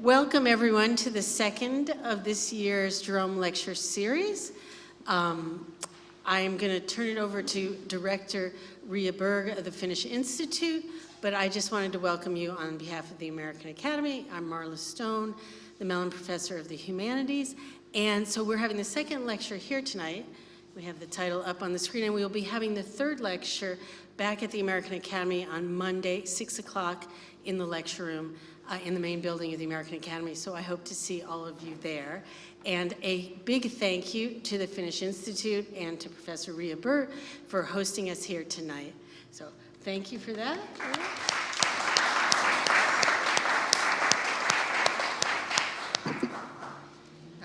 Welcome everyone to the second of this year's Jerome Lecture series. I am going to turn it over to Director Ria Berg of the Finnish Institute, but I just wanted to welcome you on behalf of the American Academy. I'm Marla Stone, the Mellon Professor of the Humanities, and so we're having the second lecture here tonight. We have the title up on the screen, and we will be having the third lecture back at the American Academy on Monday, 6 o'clock in the lecture room in the main building of the American Academy. So I hope to see all of you there. And a big thank you to the Finnish Institute and to Professor Ria Berg for hosting us here tonight. So thank you for that.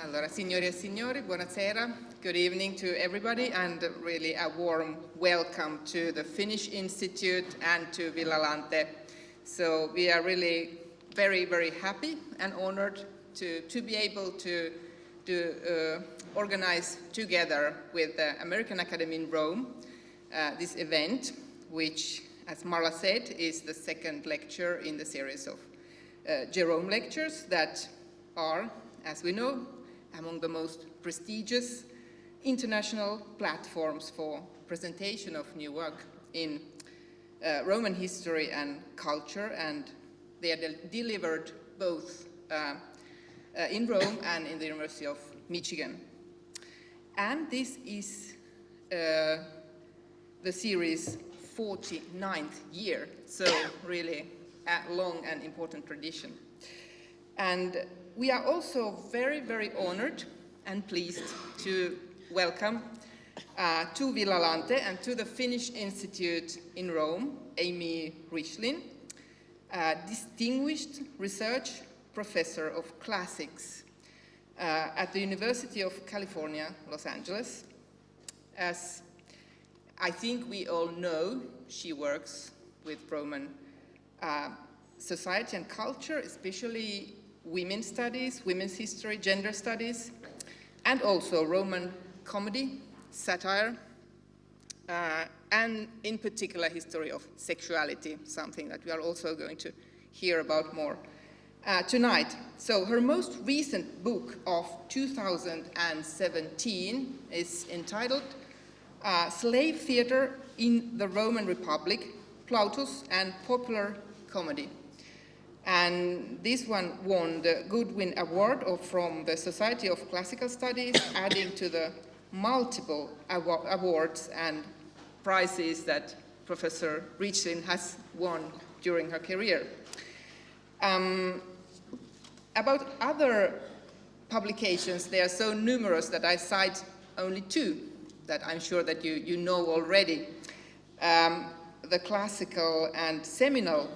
Allora, signori e signori, buonasera. Good evening to everybody, and really a warm welcome to the Finnish Institute and to Villa Lante. So we are really very, very happy and honored to be able to organize together with the American Academy in Rome this event, which, as Marla said, is the second lecture in the series of Jerome Lectures that are, as we know, among the most prestigious international platforms for presentation of new work in Roman history and culture, and they are delivered both in Rome and in the University of Michigan. And this is the series' 49th year, so really a long and important tradition. And we are also very, very honored and pleased to welcome to Villa Lante and to the Finnish Institute in Rome, Amy Richlin, a distinguished research professor of classics at the University of California, Los Angeles. As I think we all know, she works with Roman society and culture, especially women's studies, women's history, gender studies, and also Roman comedy, satire, and in particular history of sexuality, something that we are also going to hear about more tonight. So her most recent book of 2017 is entitled Slave Theater in the Roman Republic, Plautus and Popular Comedy. And this one won the Goodwin Award from the Society of Classical Studies, adding to the multiple awards and prizes that Professor Richlin has won during her career. About other publications, they are so numerous that I cite only two that I'm sure that you know already. The classical and seminal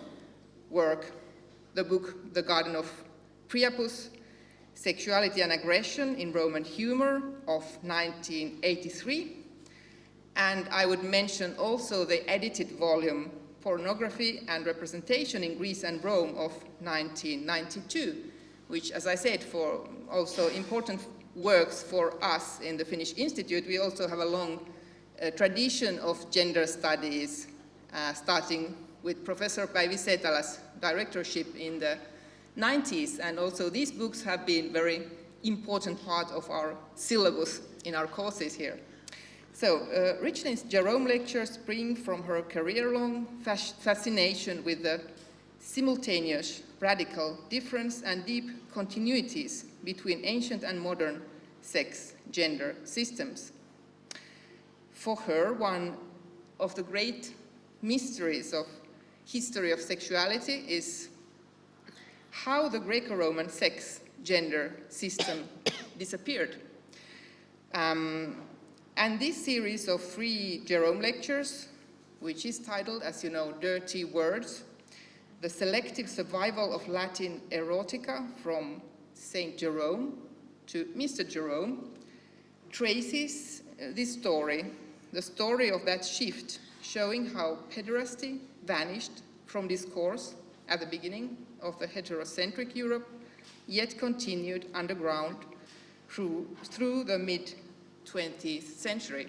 work, the book The Garden of Priapus, Sexuality and Aggression in Roman Humor of 1983. And I would mention also the edited volume, Pornography and Representation in Greece and Rome of 1992, which, as I said, for also important works for us in the Finnish Institute. We also have a long tradition of gender studies, starting with Professor Päivi Setala's directorship in the 90s, and also these books have been very important part of our syllabus in our courses here. So Richlin's Jerome Lectures spring from her career-long fascination with the simultaneous radical difference and deep continuities between ancient and modern sex-gender systems. For her, one of the great mysteries of history of sexuality is how the Greco-Roman sex-gender system disappeared. And this series of 3 Jerome Lectures, which is titled, as you know, Dirty Words, The Selective Survival of Latin Erotica from Saint Jerome to Mr. Jerome, traces this story, the story of that shift, showing how pederasty vanished from discourse at the beginning of the heterocentric Europe, yet continued underground through the mid-20th century.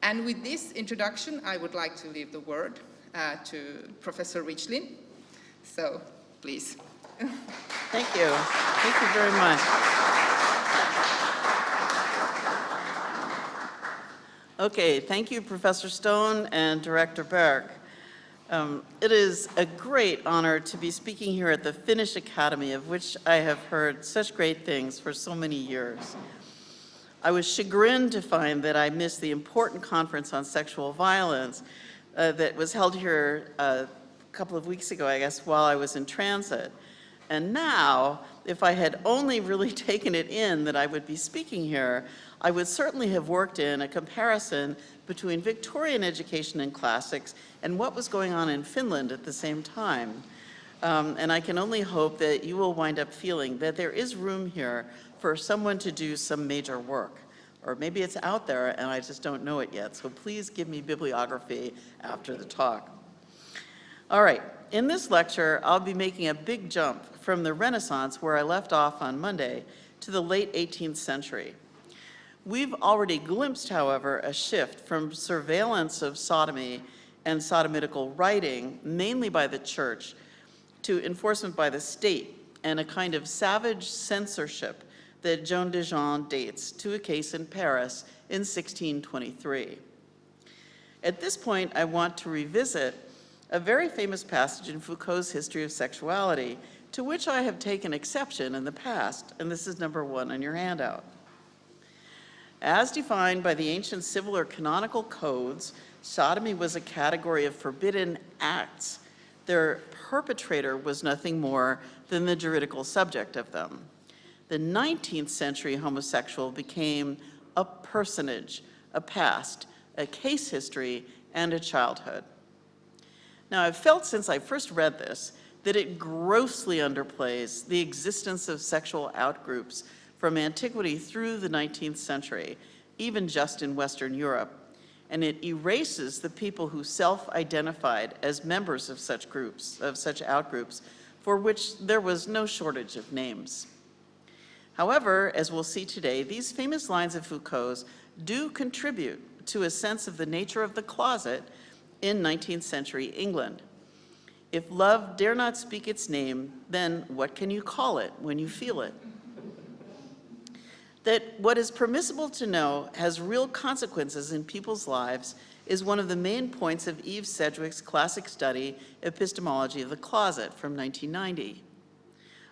And with this introduction, I would like to leave the word to Professor Richlin. So, please. Thank you. Thank you very much. Okay, thank you, Professor Stone and Director Berg. It is a great honor to be speaking here at the Finnish Academy, of which I have heard such great things for so many years. I was chagrined to find that I missed the important conference on sexual violence that was held here a couple of weeks ago, I guess, while I was in transit. And now, if I had only really taken it in that I would be speaking here, I would certainly have worked in a comparison between Victorian education and classics and what was going on in Finland at the same time. And I can only hope that you will wind up feeling that there is room here for someone to do some major work. Or maybe it's out there and I just don't know it yet. So please give me bibliography after the talk. All right, in this lecture, I'll be making a big jump from the Renaissance, where I left off on Monday, to the late 18th century. We've already glimpsed, however, a shift from surveillance of sodomy and sodomitical writing, mainly by the church, to enforcement by the state and a kind of savage censorship that Joan de Jean dates to a case in Paris in 1623. At this point, I want to revisit a very famous passage in Foucault's History of Sexuality, to which I have taken exception in the past, and this is number 1 on your handout. As defined by the ancient civil or canonical codes, sodomy was a category of forbidden acts. Their perpetrator was nothing more than the juridical subject of them. The 19th century homosexual became a personage, a past, a case history, and a childhood. Now, I've felt since I first read this that it grossly underplays the existence of sexual outgroups from antiquity through the 19th century, even just in Western Europe, and it erases the people who self-identified as members of such groups, of such outgroups, for which there was no shortage of names. However, as we'll see today, these famous lines of Foucault's do contribute to a sense of the nature of the closet in 19th century England. If love dare not speak its name, then what can you call it when you feel it? That what is permissible to know has real consequences in people's lives is one of the main points of Eve Sedgwick's classic study, Epistemology of the Closet, from 1990.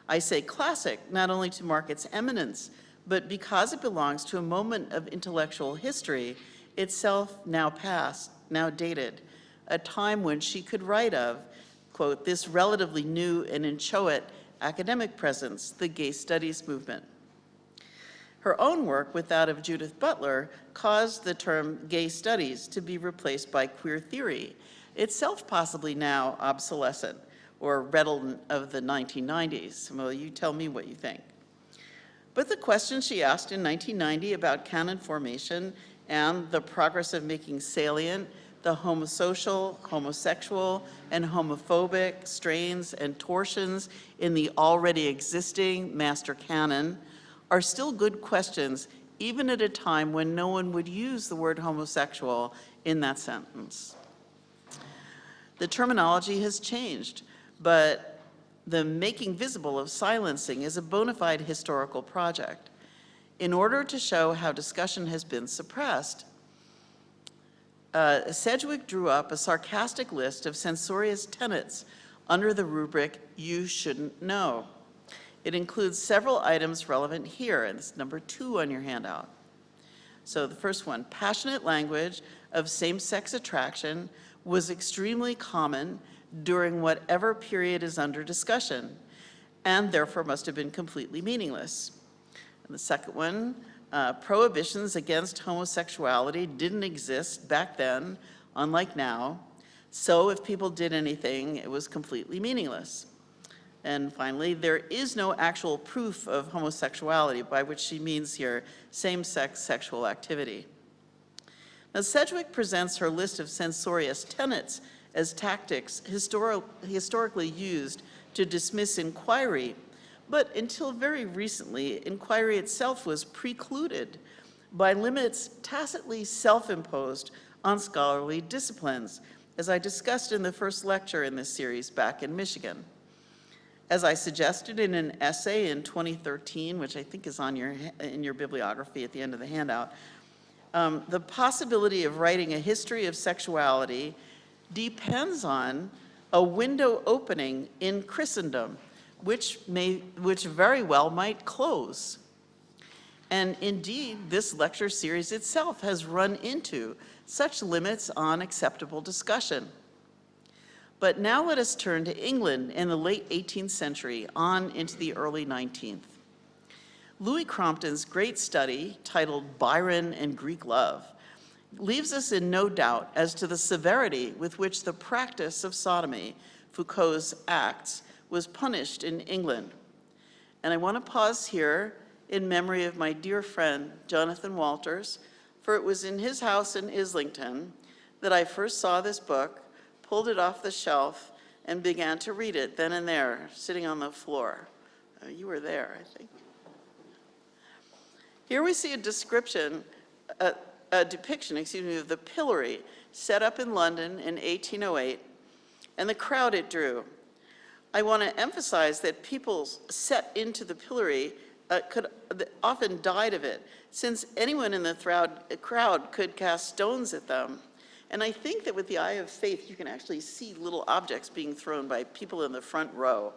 I say classic not only to mark its eminence, but because it belongs to a moment of intellectual history, itself now past, now dated, a time when she could write of, quote, this relatively new and inchoate academic presence, the gay studies movement. Her own work with that of Judith Butler caused the term gay studies to be replaced by queer theory, itself possibly now obsolescent or redolent of the 1990s. Well, you tell me what you think. But the question she asked in 1990 about canon formation and the progress of making salient the homosocial, homosexual, and homophobic strains and torsions in the already existing master canon are still good questions, even at a time when no one would use the word homosexual in that sentence. The terminology has changed, but the making visible of silencing is a bona fide historical project. In order to show how discussion has been suppressed, Sedgwick drew up a sarcastic list of censorious tenets under the rubric, you shouldn't know. It includes several items relevant here, and it's number 2 on your handout. So the first one, passionate language of same-sex attraction was extremely common during whatever period is under discussion, and therefore must have been completely meaningless. And the second one, prohibitions against homosexuality didn't exist back then, unlike now. So if people did anything, it was completely meaningless. And finally, there is no actual proof of homosexuality, by which she means here same-sex sexual activity. Now, Sedgwick presents her list of censorious tenets as tactics historically used to dismiss inquiry, but until very recently, inquiry itself was precluded by limits tacitly self-imposed on scholarly disciplines, as I discussed in the first lecture in this series back in Michigan. As I suggested in an essay in 2013, which I think is on in your bibliography at the end of the handout, the possibility of writing a history of sexuality depends on a window opening in Christendom, which very well might close. And indeed, this lecture series itself has run into such limits on acceptable discussion. But now let us turn to England in the late 18th century on into the early 19th. Louis Crompton's great study, titled Byron and Greek Love, leaves us in no doubt as to the severity with which the practice of sodomy, Foucault's Acts, was punished in England. And I want to pause here in memory of my dear friend, Jonathan Walters, for it was in his house in Islington that I first saw this book, pulled it off the shelf, and began to read it then and there, sitting on the floor. You were there, I think. Here we see a depiction, of the pillory set up in London in 1808 and the crowd it drew. I want to emphasize that people set into the pillory often died of it, since anyone in the crowd could cast stones at them. And I think that with the eye of faith, you can actually see little objects being thrown by people in the front row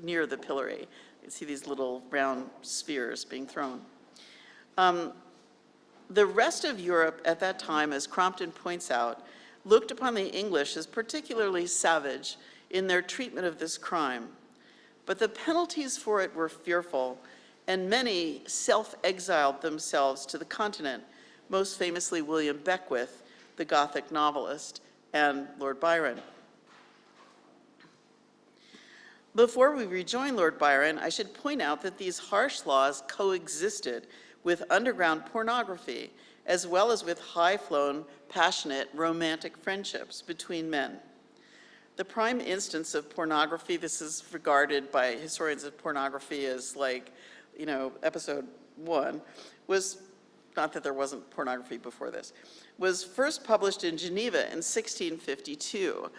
near the pillory. You see these little round spheres being thrown. The rest of Europe at that time, as Crompton points out, looked upon the English as particularly savage in their treatment of this crime. But the penalties for it were fearful, and many self-exiled themselves to the continent, most famously William Beckwith, the Gothic novelist, and Lord Byron. Before we rejoin Lord Byron, I should point out that these harsh laws coexisted with underground pornography, as well as with high-flown, passionate, romantic friendships between men. The prime instance of pornography, this is regarded by historians of pornography as like, episode 1, was, not that there wasn't pornography before this, was first published in Geneva in 1652.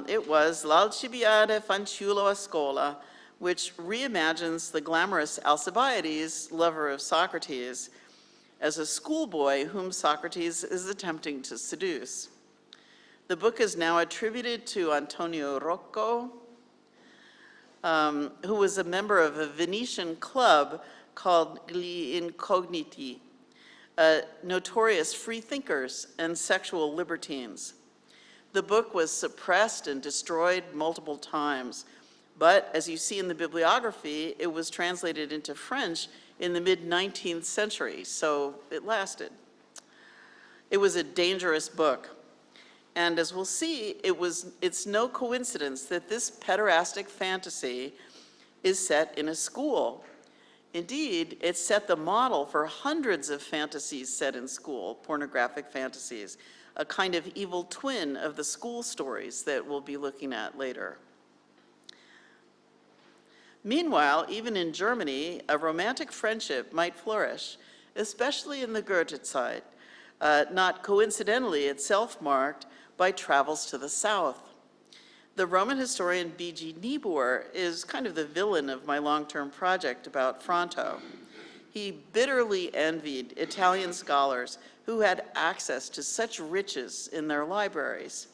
It was L'Alcibiade Fanciullo a Scuola, which reimagines the glamorous Alcibiades, lover of Socrates, as a schoolboy whom Socrates is attempting to seduce. The book is now attributed to Antonio Rocco, who was a member of a Venetian club called Gli Incogniti, notorious freethinkers and sexual libertines. The book was suppressed and destroyed multiple times, but as you see in the bibliography, it was translated into French in the mid-19th century, so it lasted. It was a dangerous book. And as we'll see, it's no coincidence that this pederastic fantasy is set in a school. Indeed, it set the model for hundreds of fantasies set in school, pornographic fantasies, a kind of evil twin of the school stories that we'll be looking at later. Meanwhile, even in Germany, a romantic friendship might flourish, especially in the Goethezeit, not coincidentally itself marked by travels to the south. The Roman historian B.G. Niebuhr is kind of the villain of my long-term project about Fronto. He bitterly envied Italian scholars who had access to such riches in their libraries.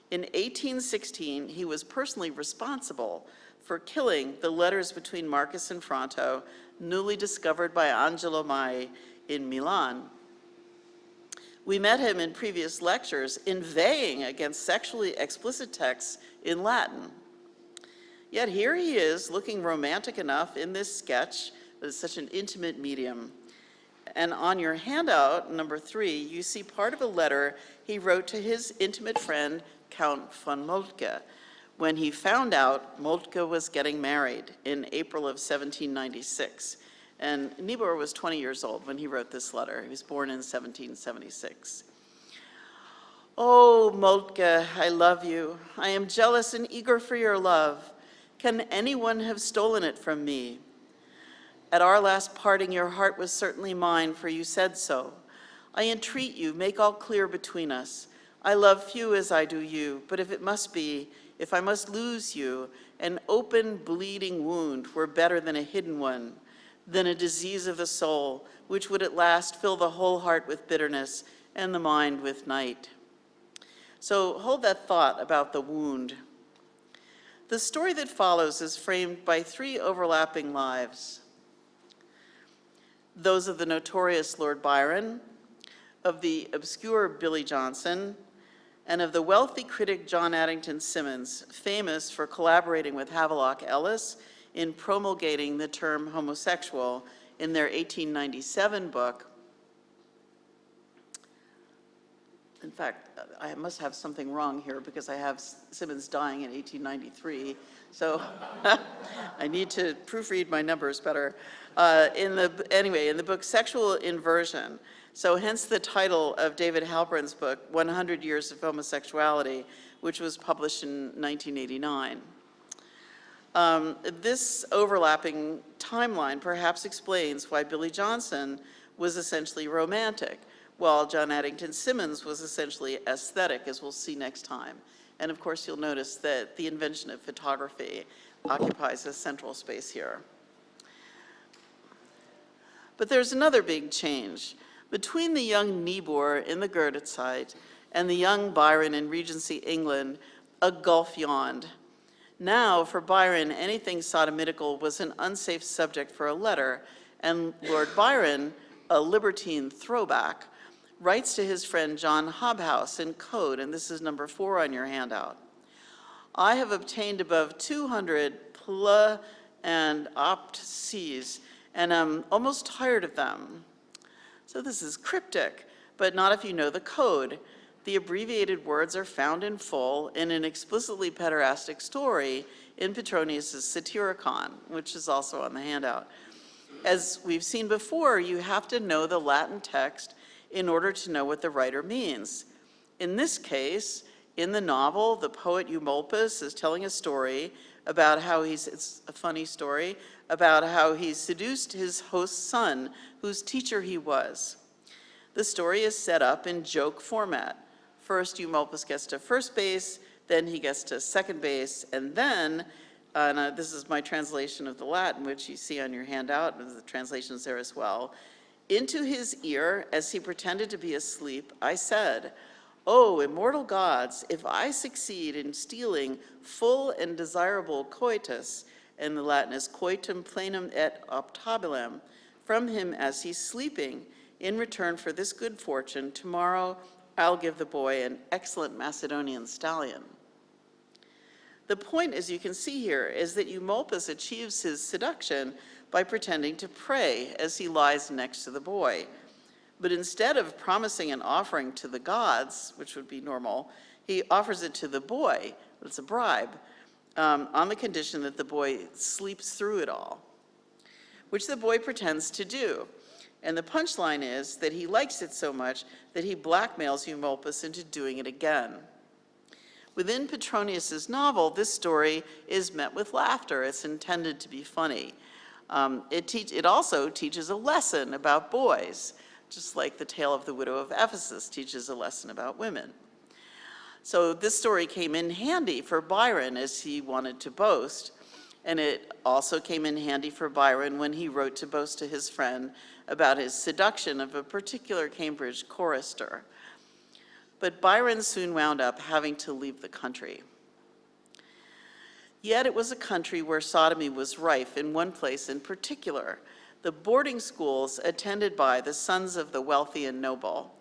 In 1816, he was personally responsible for killing the letters between Marcus and Fronto, newly discovered by Angelo Mai in Milan. We met him in previous lectures inveighing against sexually explicit texts in Latin. Yet here he is looking romantic enough in this sketch that is such an intimate medium. And on your handout, number 3, you see part of a letter he wrote to his intimate friend, Count von Moltke, when he found out Moltke was getting married in April of 1796. And Niebuhr was 20 years old when he wrote this letter. He was born in 1776. Oh, Moltke, I love you. I am jealous and eager for your love. Can anyone have stolen it from me? At our last parting, your heart was certainly mine, for you said so. I entreat you, make all clear between us. I love few as I do you, but if it must be, If I must lose you, an open, bleeding wound were better than a hidden one, than a disease of the soul, which would at last fill the whole heart with bitterness and the mind with night. So hold that thought about the wound. The story that follows is framed by three overlapping lives. Those of the notorious Lord Byron, of the obscure Billy Johnson, and of the wealthy critic John Addington Symonds, famous for collaborating with Havelock Ellis in promulgating the term homosexual in their 1897 book. In fact, I must have something wrong here because I have Symonds dying in 1893, so I need to proofread my numbers better. In the book Sexual Inversion, so hence the title of David Halpern's book, 100 Years of Homosexuality, which was published in 1989. This overlapping timeline perhaps explains why Billy Johnson was essentially romantic, while John Addington Symonds was essentially aesthetic, as we'll see next time. And of course, you'll notice that the invention of photography occupies a central space here. But there's another big change. Between the young Niebuhr in the Goethezeit and the young Byron in Regency England, a gulf yawned. Now, for Byron, anything sodomitical was an unsafe subject for a letter, and Lord Byron, a libertine throwback, writes to his friend John Hobhouse in code, and this is number 4 on your handout. I have obtained above 200 pl and opt Cs, and I'm almost tired of them. So this is cryptic, but not if you know the code. The abbreviated words are found in full in an explicitly pederastic story in Petronius's Satyricon, which is also on the handout. As we've seen before, you have to know the Latin text in order to know what the writer means. In this case, in the novel, the poet Eumolpus is telling a story about how it's a funny story, about how he seduced his host's son, whose teacher he was. The story is set up in joke format. First, Eumolpus gets to first base, then he gets to second base, and then, this is my translation of the Latin, which you see on your handout, the translation's there as well. Into his ear, as he pretended to be asleep, I said, "Oh, immortal gods, if I succeed in stealing full and desirable coitus," and the Latin is coitum plenum et optabilem, "from him as he's sleeping, in return for this good fortune, tomorrow I'll give the boy an excellent Macedonian stallion." The point, as you can see here, is that Eumolpus achieves his seduction by pretending to pray as he lies next to the boy. But instead of promising an offering to the gods, which would be normal, he offers it to the boy. It's a bribe, on the condition that the boy sleeps through it all, which the boy pretends to do. And the punchline is that he likes it so much that he blackmails Eumolpus into doing it again. Within Petronius's novel, this story is met with laughter. It's intended to be funny. It also teaches a lesson about boys, just like the tale of the widow of Ephesus teaches a lesson about women. So this story came in handy for Byron as he wanted to boast, and it also came in handy for Byron when he wrote to boast to his friend about his seduction of a particular Cambridge chorister. But Byron soon wound up having to leave the country. Yet it was a country where sodomy was rife in one place in particular, the boarding schools attended by the sons of the wealthy and noble.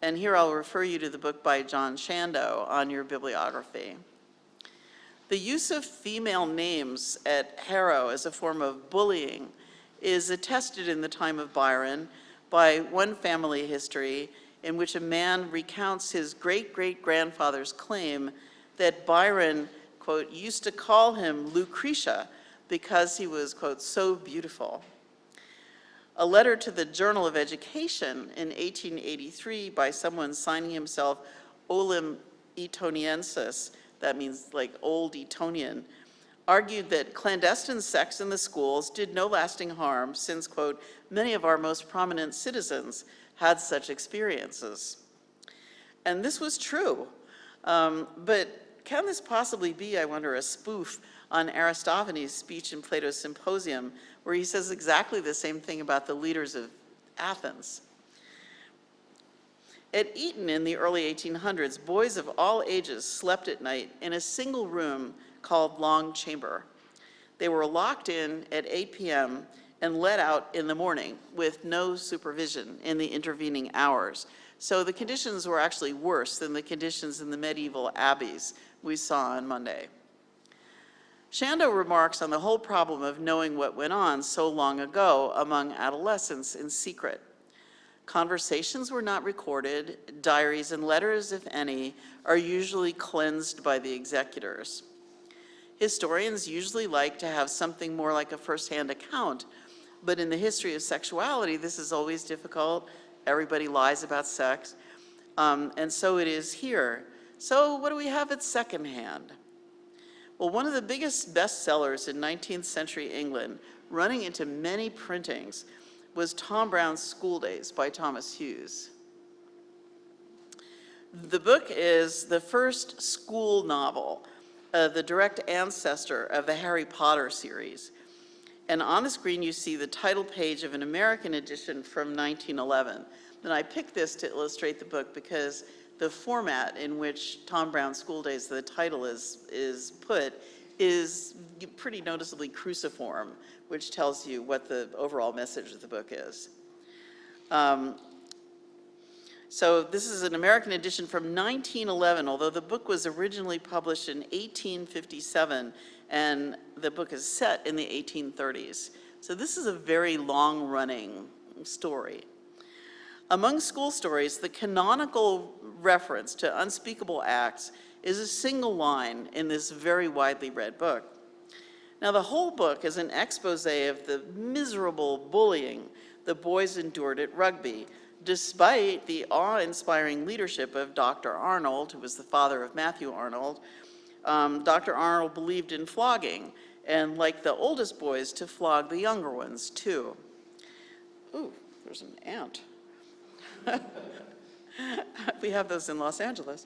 And here I'll refer you to the book by John Shando on your bibliography. The use of female names at Harrow as a form of bullying is attested in the time of Byron by one family history in which a man recounts his great-great-grandfather's claim that Byron, quote, used to call him Lucretia because he was, quote, so beautiful. A letter to the Journal of Education in 1883 by someone signing himself Olim Etoniensis, that means like old Etonian, argued that clandestine sex in the schools did no lasting harm since, quote, many of our most prominent citizens had such experiences. And this was true, but can this possibly be, I wonder, a spoof on Aristophanes' speech in Plato's Symposium, where he says exactly the same thing about the leaders of Athens? At Eton in the early 1800s, boys of all ages slept at night in a single room called Long Chamber. They were locked in at 8 p.m. and let out in the morning with no supervision in the intervening hours. So the conditions were actually worse than the conditions in the medieval abbeys we saw on Monday. Shando remarks on the whole problem of knowing what went on so long ago among adolescents in secret. Conversations were not recorded. Diaries and letters, if any, are usually cleansed by the executors. Historians usually like to have something more like a first-hand account, but in the history of sexuality, this is always difficult. Everybody lies about sex, and so it is here. So what do we have at secondhand? Well, one of the biggest bestsellers in 19th century England, running into many printings, was Tom Brown's School Days by Thomas Hughes. The book is the first school novel, the direct ancestor of the Harry Potter series. And on the screen you see the title page of an American edition from 1911. And I picked this to illustrate the book because the format in which Tom Brown's School Days, the title is put, is pretty noticeably cruciform, which tells you what the overall message of the book is. So this is an American edition from 1911, although the book was originally published in 1857, and the book is set in the 1830s. So this is a very long-running story. Among school stories, the canonical reference to unspeakable acts is a single line in this very widely read book. Now, the whole book is an expose of the miserable bullying the boys endured at rugby, despite the awe-inspiring leadership of Dr. Arnold, who was the father of Matthew Arnold. Dr. Arnold believed in flogging, and like the oldest boys, to flog the younger ones, too. Ooh, there's an ant. We have those in Los Angeles.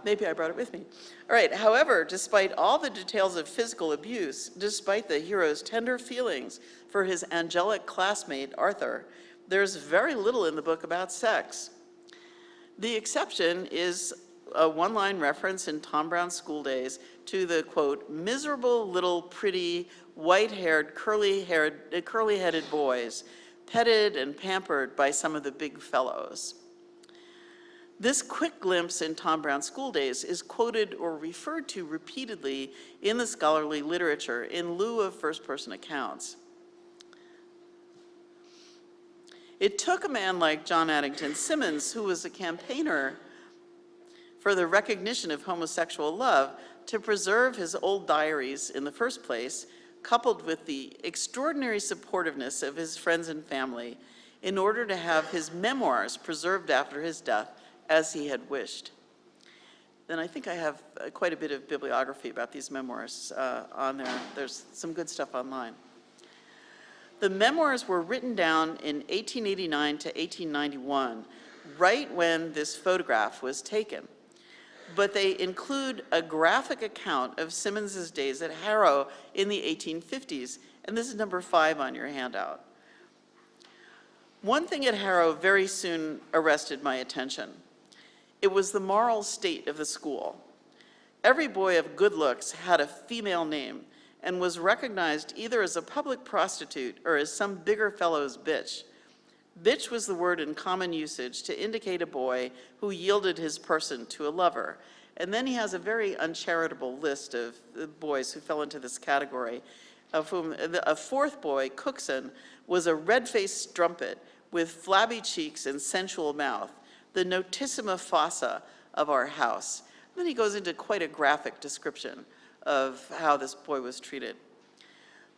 Maybe I brought it with me. All right, however, despite all the details of physical abuse, despite the hero's tender feelings for his angelic classmate, Arthur, there's very little in the book about sex. The exception is a one-line reference in Tom Brown's School Days to the, quote, miserable little pretty white-haired, curly-headed boys, petted and pampered by some of the big fellows. This quick glimpse in Tom Brown's School Days is quoted or referred to repeatedly in the scholarly literature in lieu of first-person accounts. It took a man like John Addington Symonds, who was a campaigner for the recognition of homosexual love, to preserve his old diaries in the first place, coupled with the extraordinary supportiveness of his friends and family, in order to have his memoirs preserved after his death as he had wished. Then I think I have quite a bit of bibliography about these memoirs on there. There's some good stuff online. The memoirs were written down in 1889 to 1891, right when this photograph was taken. But they include a graphic account of Symonds's days at Harrow in the 1850s, and this is number 5 on your handout. One thing at Harrow very soon arrested my attention. It was the moral state of the school. Every boy of good looks had a female name and was recognized either as a public prostitute or as some bigger fellow's bitch. Bitch was the word in common usage to indicate a boy who yielded his person to a lover. And then he has a very uncharitable list of boys who fell into this category, of whom a fourth boy, Cookson, was a red-faced strumpet with flabby cheeks and sensual mouth, the notissima fossa of our house. And then he goes into quite a graphic description of how this boy was treated.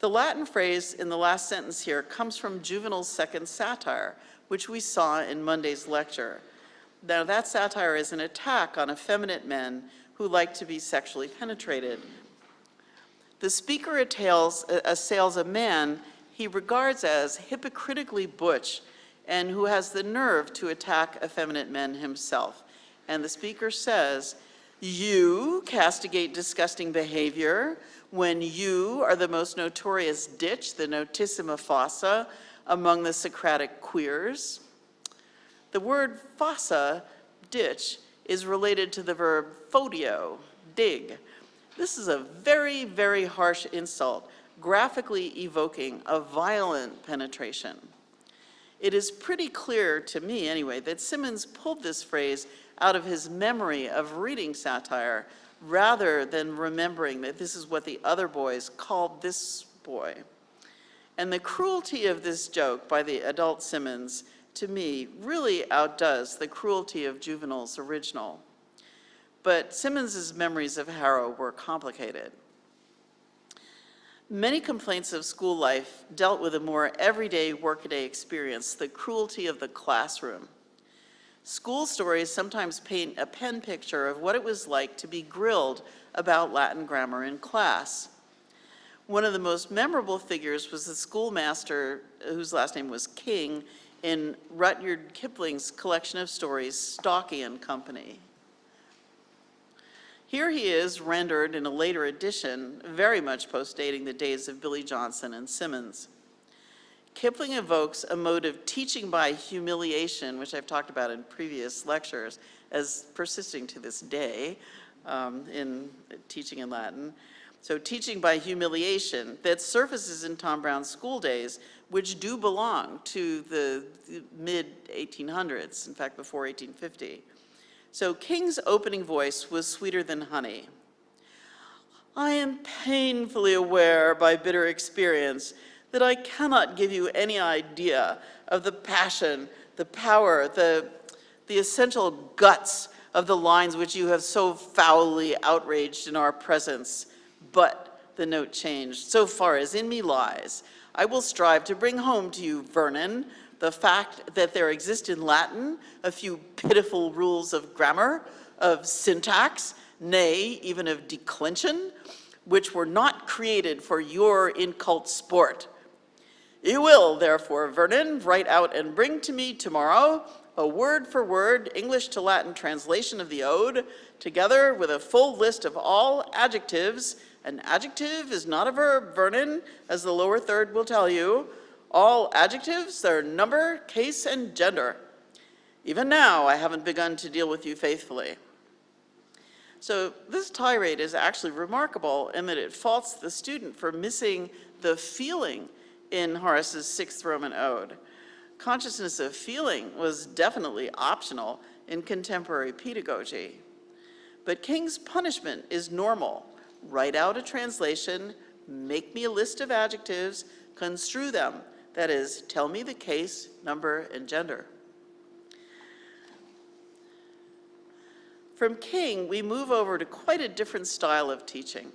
The Latin phrase in the last sentence here comes from Juvenal's second satire, which we saw in Monday's lecture. Now, that satire is an attack on effeminate men who like to be sexually penetrated. The speaker assails a man he regards as hypocritically butch and who has the nerve to attack effeminate men himself. And the speaker says, You castigate disgusting behavior when you are the most notorious ditch, the notissima fossa, among the Socratic queers. The word fossa, ditch, is related to the verb fodio, dig. This is a very, very harsh insult, graphically evoking a violent penetration. It is pretty clear to me, anyway, that Symonds pulled this phrase out of his memory of reading satire rather than remembering that this is what the other boys called this boy. And the cruelty of this joke by the adult Symonds, to me, really outdoes the cruelty of Juvenal's original. But Symonds's memories of Harrow were complicated. Many complaints of school life dealt with a more everyday, workaday experience, the cruelty of the classroom. School stories sometimes paint a pen picture of what it was like to be grilled about Latin grammar in class. One of the most memorable figures was the schoolmaster, whose last name was King, in Rudyard Kipling's collection of stories, Stalky and Company. Here he is, rendered in a later edition, very much postdating the days of Billy Johnson and Symonds. Kipling evokes a mode of teaching by humiliation, which I've talked about in previous lectures, as persisting to this day in teaching in Latin. So teaching by humiliation that surfaces in Tom Brown's school days, which do belong to the mid-1800s, in fact, before 1850. So King's opening voice was sweeter than honey. I am painfully aware by bitter experience that I cannot give you any idea of the passion, the power, the essential guts of the lines which you have so foully outraged in our presence. But, the note changed, so far as in me lies, I will strive to bring home to you, Vernon, the fact that there exist in Latin a few pitiful rules of grammar, of syntax, nay, even of declension, which were not created for your incult sport. You will, therefore, Vernon, write out and bring to me tomorrow a word-for-word English to Latin translation of the ode, together with a full list of all adjectives. An adjective is not a verb, Vernon, as the lower third will tell you. All adjectives, their number, case, and gender. Even now, I haven't begun to deal with you faithfully. So this tirade is actually remarkable in that it faults the student for missing the feeling in Horace's Sixth Roman Ode. Consciousness of feeling was definitely optional in contemporary pedagogy. But King's punishment is normal. Write out a translation, make me a list of adjectives, construe them. That is, tell me the case, number, and gender. From King, we move over to quite a different style of teaching.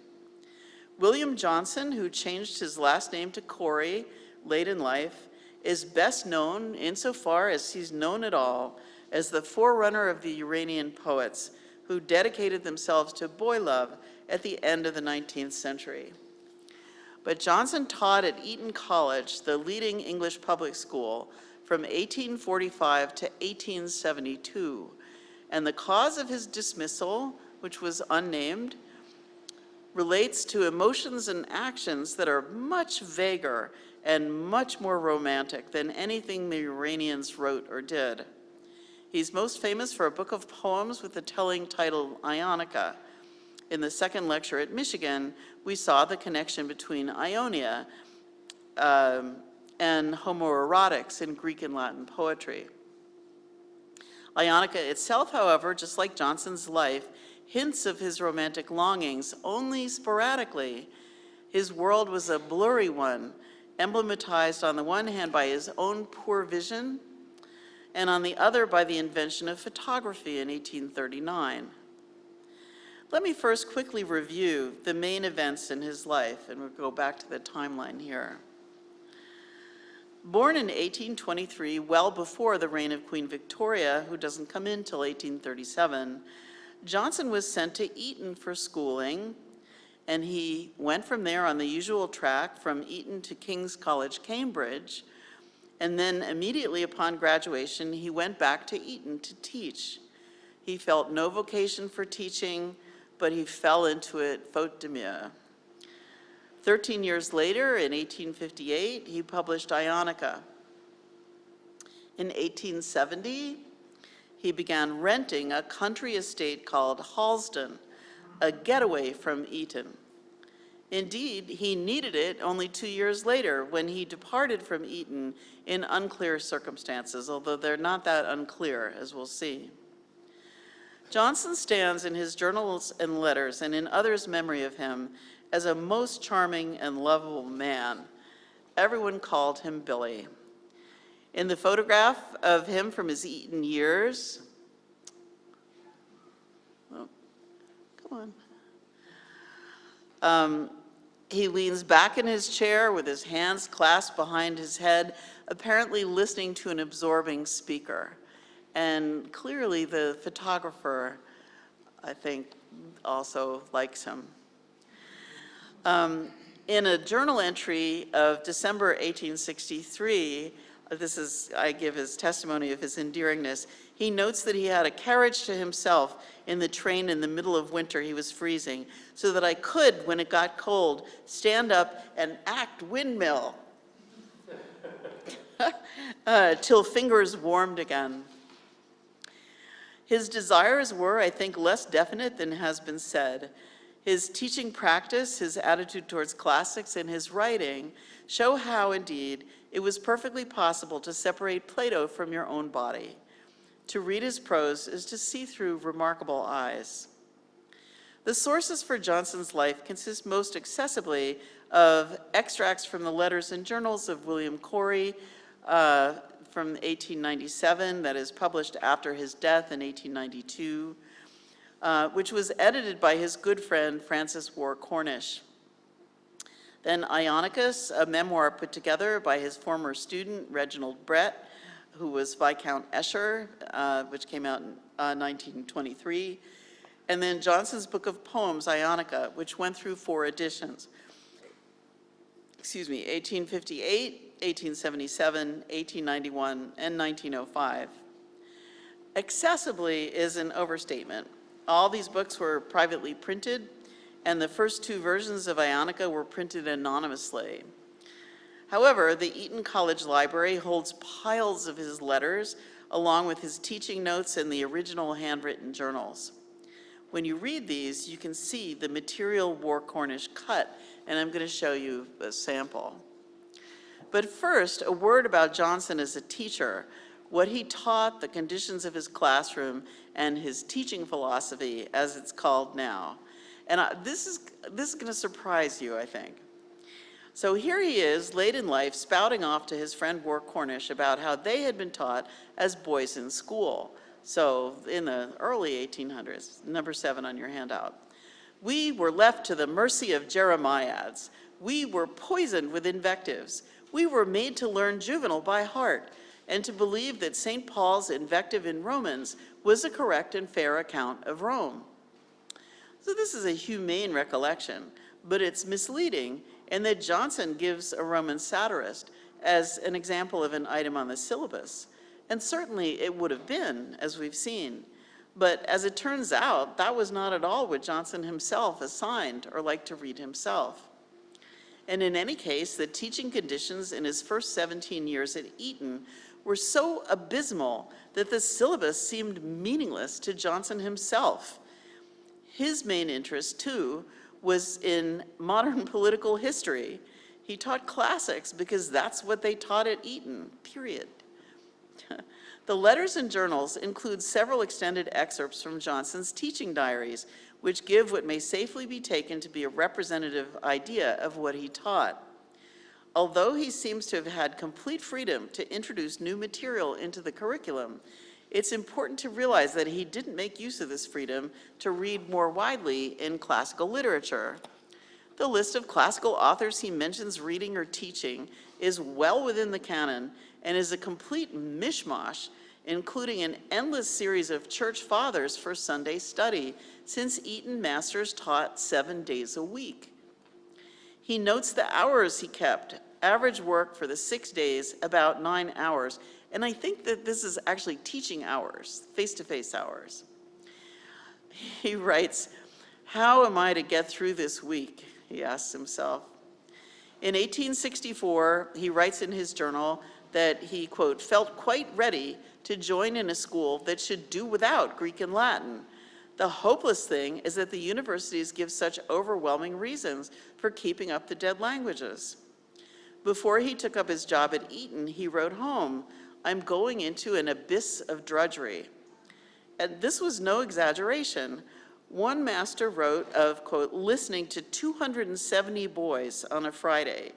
William Johnson, who changed his last name to Corey late in life, is best known, insofar as he's known at all, as the forerunner of the Uranian poets who dedicated themselves to boy love at the end of the 19th century. But Johnson taught at Eton College, the leading English public school, from 1845 to 1872. And the cause of his dismissal, which was unnamed, relates to emotions and actions that are much vaguer and much more romantic than anything the Uranians wrote or did. He's most famous for a book of poems with the telling title Ionica. In the second lecture at Michigan, we saw the connection between Ionia and homoerotics in Greek and Latin poetry. Ionica itself, however, just like Johnson's life, hints of his romantic longings only sporadically. His world was a blurry one, emblematized on the one hand by his own poor vision, and on the other by the invention of photography in 1839. Let me first quickly review the main events in his life, and we'll go back to the timeline here. Born in 1823, well before the reign of Queen Victoria, who doesn't come in till 1837, Johnson was sent to Eton for schooling, and he went from there on the usual track from Eton to King's College, Cambridge, and then immediately upon graduation, he went back to Eton to teach. He felt no vocation for teaching, but he fell into it faute de mieux. 13 years later, in 1858, he published Ionica. In 1870, he began renting a country estate called Halsden, a getaway from Eton. Indeed, he needed it only 2 years later when he departed from Eton in unclear circumstances, although they're not that unclear, as we'll see. Johnson stands in his journals and letters and in others' memory of him as a most charming and lovable man. Everyone called him Billy. In the photograph of him from his Eton years, oh, come on. He leans back in his chair with his hands clasped behind his head, apparently listening to an absorbing speaker. And clearly the photographer, I think, also likes him. In a journal entry of December 1863, I give his testimony of his endearingness. He notes that he had a carriage to himself in the train in the middle of winter. He was freezing, so that I could, when it got cold, stand up and act windmill till fingers warmed again. His desires were, I think, less definite than has been said. His teaching practice, his attitude towards classics, and his writing show how, indeed, it was perfectly possible to separate Plato from your own body. To read his prose is to see through remarkable eyes. The sources for Johnson's life consist most accessibly of extracts from the letters and journals of William Corey from 1897, that is published after his death in 1892, which was edited by his good friend Francis Ward Cornish. Then Ionicus, a memoir put together by his former student, Reginald Brett, who was Viscount Esher, which came out in 1923. And then Johnson's book of poems, Ionica, which went through 4 editions. 1858, 1877, 1891, and 1905. Accessibly is an overstatement. All these books were privately printed, and the first 2 versions of Ionica were printed anonymously. However, the Eton College Library holds piles of his letters, along with his teaching notes and the original handwritten journals. When you read these, you can see the material Ward Cornish cut, and I'm going to show you a sample. But first, a word about Johnson as a teacher, what he taught, the conditions of his classroom, and his teaching philosophy, as it's called now. And this is going to surprise you, I think. So here he is, late in life, spouting off to his friend Ward Cornish about how they had been taught as boys in school. So in the early 1800s, number 7 on your handout. We were left to the mercy of Jeremiads. We were poisoned with invectives. We were made to learn juvenile by heart and to believe that St. Paul's invective in Romans was a correct and fair account of Rome. So this is a humane recollection, but it's misleading in that Johnson gives a Roman satirist as an example of an item on the syllabus. And certainly it would have been, as we've seen. But as it turns out, that was not at all what Johnson himself assigned or liked to read himself. And in any case, the teaching conditions in his first 17 years at Eton were so abysmal that the syllabus seemed meaningless to Johnson himself. His main interest, too, was in modern political history. He taught classics because that's what they taught at Eton, period. The letters and journals include several extended excerpts from Johnson's teaching diaries, which give what may safely be taken to be a representative idea of what he taught. Although he seems to have had complete freedom to introduce new material into the curriculum, it's important to realize that he didn't make use of this freedom to read more widely in classical literature. The list of classical authors he mentions reading or teaching is well within the canon and is a complete mishmash, including an endless series of church fathers for Sunday study, since Eton masters taught 7 days a week. He notes the hours he kept, average work for the 6 days, about 9 hours, and I think that this is actually teaching hours, face-to-face hours. He writes, "How am I to get through this week?" he asks himself. In 1864, he writes in his journal that he, quote, "felt quite ready to join in a school that should do without Greek and Latin. The hopeless thing is that the universities give such overwhelming reasons for keeping up the dead languages." Before he took up his job at Eton, he wrote home, "I'm going into an abyss of drudgery." And this was no exaggeration. One master wrote of, quote, "listening to 270 boys on a Friday,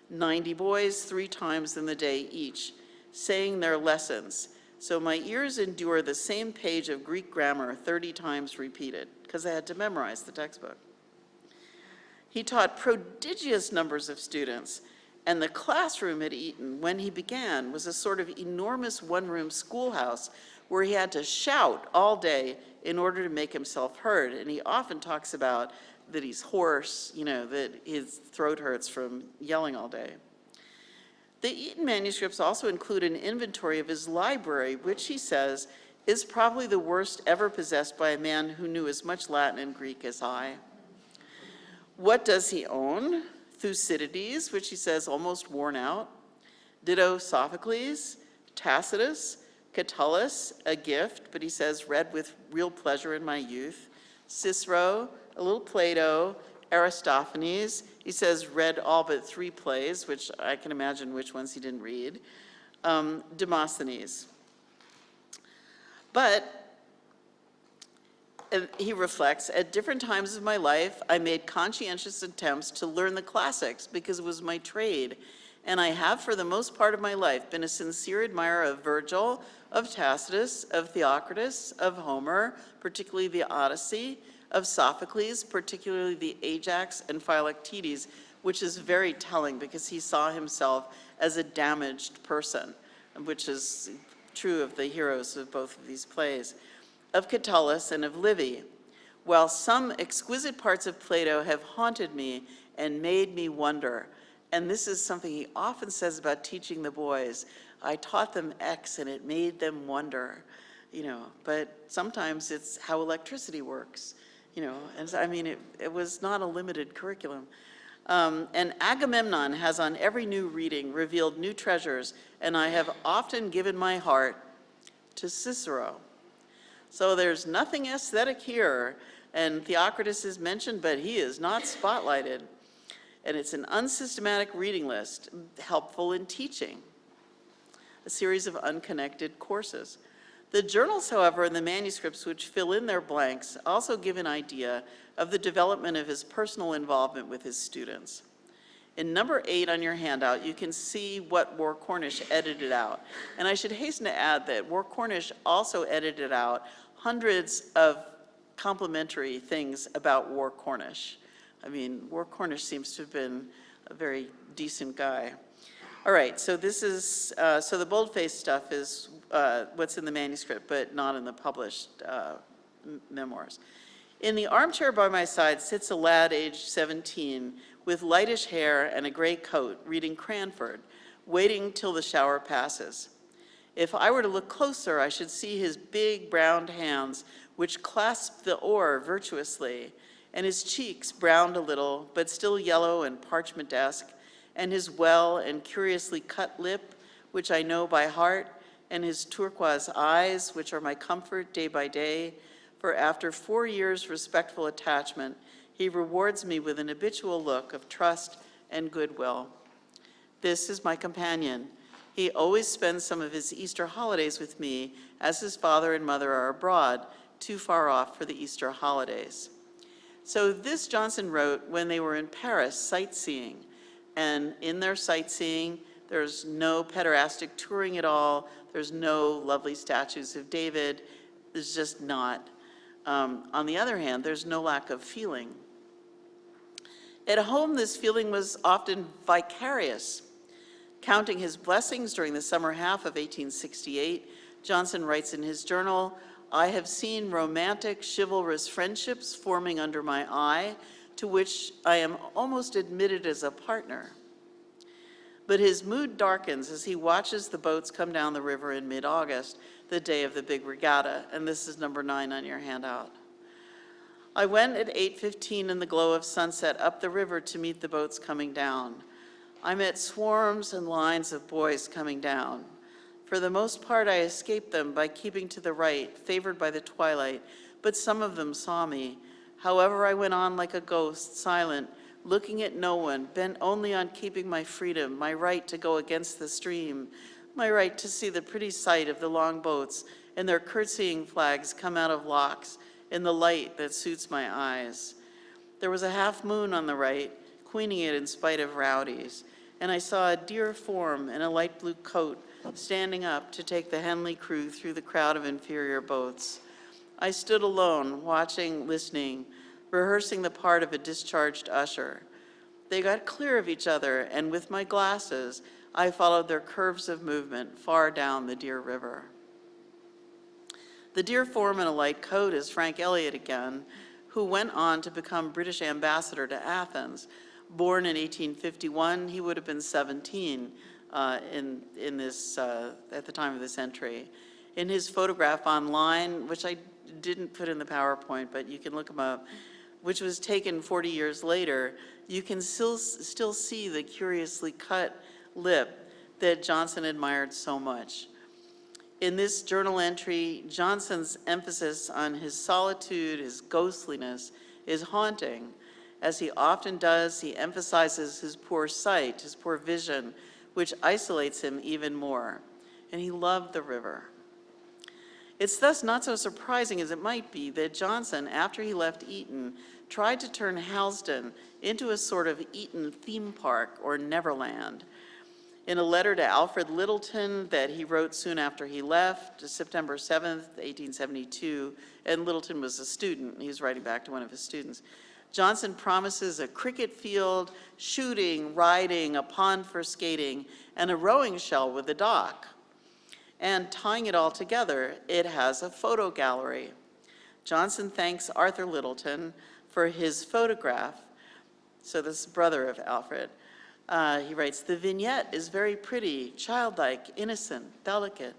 90 boys 3 times in the day each, saying their lessons. So my ears endure the same page of Greek grammar 30 times repeated," because they had to memorize the textbook. He taught prodigious numbers of students, and the classroom at Eton, when he began, was a sort of enormous one-room schoolhouse where he had to shout all day in order to make himself heard. And he often talks about that he's hoarse, that his throat hurts from yelling all day. The Eton manuscripts also include an inventory of his library, which he says is probably the worst ever possessed by a man who knew as much Latin and Greek as I. What does he own? Thucydides, which he says almost worn out. Ditto Sophocles, Tacitus, Catullus, a gift, but he says read with real pleasure in my youth. Cicero, a little Plato, Aristophanes, he says read all but 3 plays, which I can imagine which ones he didn't read. Demosthenes. But he reflects, "At different times of my life, I made conscientious attempts to learn the classics because it was my trade. And I have, for the most part of my life, been a sincere admirer of Virgil, of Tacitus, of Theocritus, of Homer, particularly the Odyssey, of Sophocles, particularly the Ajax and Philoctetes," which is very telling because he saw himself as a damaged person, which is true of the heroes of both of these plays, "of Catullus and of Livy, while some exquisite parts of Plato have haunted me and made me wonder." And this is something he often says about teaching the boys. "I taught them X and it made them wonder," but sometimes it's how electricity works, and I mean, it was not a limited curriculum. And Agamemnon has on every new reading revealed new treasures, and I have often given my heart to Cicero. So there's nothing aesthetic here, and Theocritus is mentioned, but he is not spotlighted. And it's an unsystematic reading list, helpful in teaching, a series of unconnected courses. The journals, however, and the manuscripts which fill in their blanks also give an idea of the development of his personal involvement with his students. In number 8 on your handout, you can see what War Cornish edited out. And I should hasten to add that War Cornish also edited out hundreds of complimentary things about War Cornish. I mean, War Cornish seems to have been a very decent guy. All right, so this is, so the boldface stuff is what's in the manuscript, but not in the published memoirs. In the armchair by my side sits a lad aged 17 with lightish hair and a gray coat, reading Cranford, waiting till the shower passes. If I were to look closer, I should see his big browned hands, which clasp the oar virtuously, and his cheeks browned a little, but still yellow and parchment-esque, and his well and curiously cut lip, which I know by heart, and his turquoise eyes, which are my comfort day by day, for after 4 years' respectful attachment, he rewards me with an habitual look of trust and goodwill. This is my companion. He always spends some of his Easter holidays with me, as his father and mother are abroad, too far off for the Easter holidays. So this Johnson wrote when they were in Paris sightseeing. And in their sightseeing, there's no pederastic touring at all. There's no lovely statues of David. There's just not. On the other hand, there's no lack of feeling. At home, this feeling was often vicarious. Counting his blessings during the summer half of 1868, Johnson writes in his journal, "I have seen romantic, chivalrous friendships forming under my eye, to which I am almost admitted as a partner." But his mood darkens as he watches the boats come down the river in mid-August, the day of the big regatta, and this is number 9 on your handout. I went at 8:15 in the glow of sunset up the river to meet the boats coming down. I met swarms and lines of boys coming down. For the most part, I escaped them by keeping to the right, favored by the twilight, but some of them saw me. However, I went on like a ghost, silent, looking at no one, bent only on keeping my freedom, my right to go against the stream, my right to see the pretty sight of the long boats and their curtsying flags come out of locks in the light that suits my eyes. There was a half moon on the right, queening it in spite of rowdies, and I saw a dear form in a light blue coat standing up to take the Henley crew through the crowd of inferior boats. I stood alone, watching, listening, rehearsing the part of a discharged usher. They got clear of each other, and with my glasses, I followed their curves of movement far down the Deer River. The dear form in a light coat is Frank Elliott again, who went on to become British ambassador to Athens. Born in 1851, he would have been 17 at the time of this entry. In his photograph online, which I didn't put in the PowerPoint, but you can look him up, which was taken 40 years later, you can still see the curiously cut lip that Johnson admired so much. In this journal entry, Johnson's emphasis on his solitude, his ghostliness, is haunting. As he often does, he emphasizes his poor sight, his poor vision, which isolates him even more. And he loved the river. It's thus not so surprising as it might be that Johnson, after he left Eton, tried to turn Halsden into a sort of Eton theme park or Neverland. In a letter to Alfred Littleton that he wrote soon after he left, September 7th, 1872, and Littleton was a student, he was writing back to one of his students, Johnson promises a cricket field, shooting, riding, a pond for skating, and a rowing shell with a dock. And tying it all together, it has a photo gallery. Johnson thanks Arthur Littleton for his photograph. So this is brother of Alfred. He writes, "The vignette is very pretty, childlike, innocent, delicate."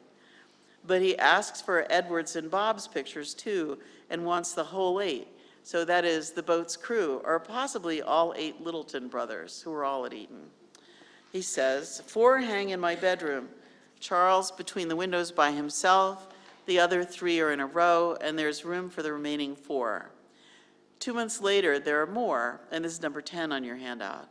But he asks for Edwards and Bob's pictures too, and wants the whole 8. So that is the boat's crew, or possibly all 8 Littleton brothers, who were all at Eton. He says, 4 hang in my bedroom. Charles between the windows by himself, the other 3 are in a row, and there's room for the remaining 4. 2 months later, there are more, and this is number 10 on your handout.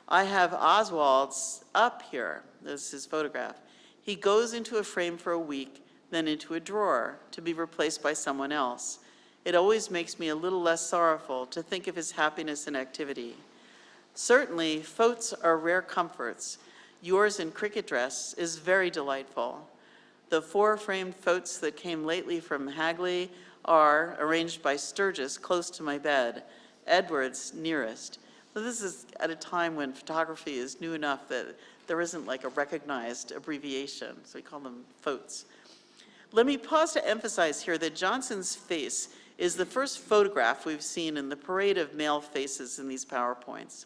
I have Oswald's up here. This is his photograph. He goes into a frame for a week, then into a drawer to be replaced by someone else. It always makes me a little less sorrowful to think of his happiness and activity. Certainly, photos are rare comforts. Yours in cricket dress is very delightful. The 4 framed photos that came lately from Hagley are arranged by Sturgis close to my bed, Edwards nearest. So this is at a time when photography is new enough that there isn't like a recognized abbreviation, so we call them photos. Let me pause to emphasize here that Johnson's face is the first photograph we've seen in the parade of male faces in these PowerPoints.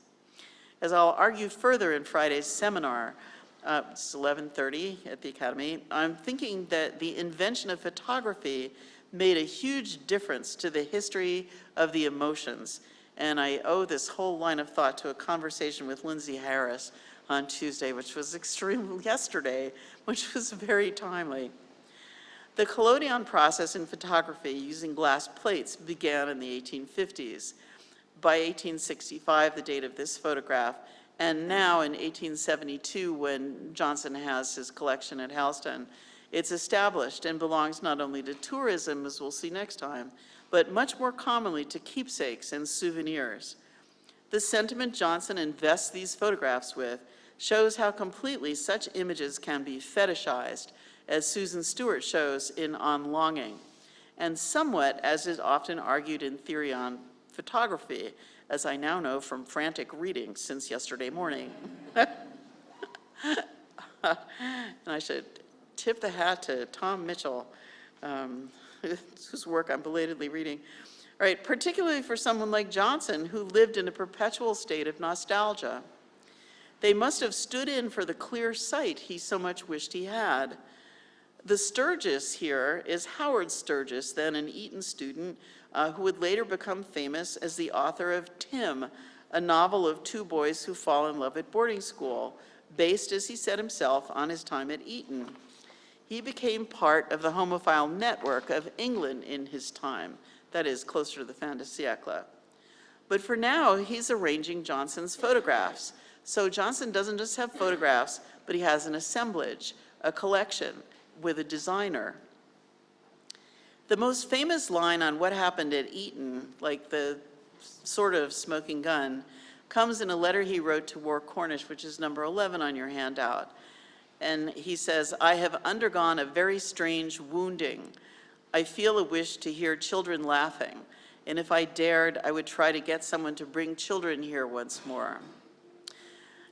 As I'll argue further in Friday's seminar, it's 11:30 at the Academy, I'm thinking that the invention of photography made a huge difference to the history of the emotions. And I owe this whole line of thought to a conversation with Lindsay Harris on Tuesday, which was yesterday, which was very timely. The collodion process in photography using glass plates began in the 1850s. By 1865, the date of this photograph, and now in 1872, when Johnson has his collection at Halsden, it's established and belongs not only to tourism, as we'll see next time, but much more commonly to keepsakes and souvenirs. The sentiment Johnson invests these photographs with shows how completely such images can be fetishized, as Susan Stewart shows in On Longing, and somewhat as is often argued in theory on photography, as I now know from frantic reading since yesterday morning. And I should tip the hat to Tom Mitchell, whose work I'm belatedly reading. All right, particularly for someone like Johnson, who lived in a perpetual state of nostalgia. They must have stood in for the clear sight he so much wished he had. The Sturgis here is Howard Sturgis, then an Eton student, who would later become famous as the author of Tim, a novel of two boys who fall in love at boarding school, based, as he said himself, on his time at Eton. He became part of the homophile network of England in his time, that is, closer to the fin de siècle. But for now, he's arranging Johnson's photographs. So Johnson doesn't just have photographs, but he has an assemblage, a collection, with a designer. The most famous line on what happened at Eton, like the sort of smoking gun, comes in a letter he wrote to War Cornish, which is number 11 on your handout. And he says, "I have undergone a very strange wounding. I feel a wish to hear children laughing, and if I dared, I would try to get someone to bring children here once more."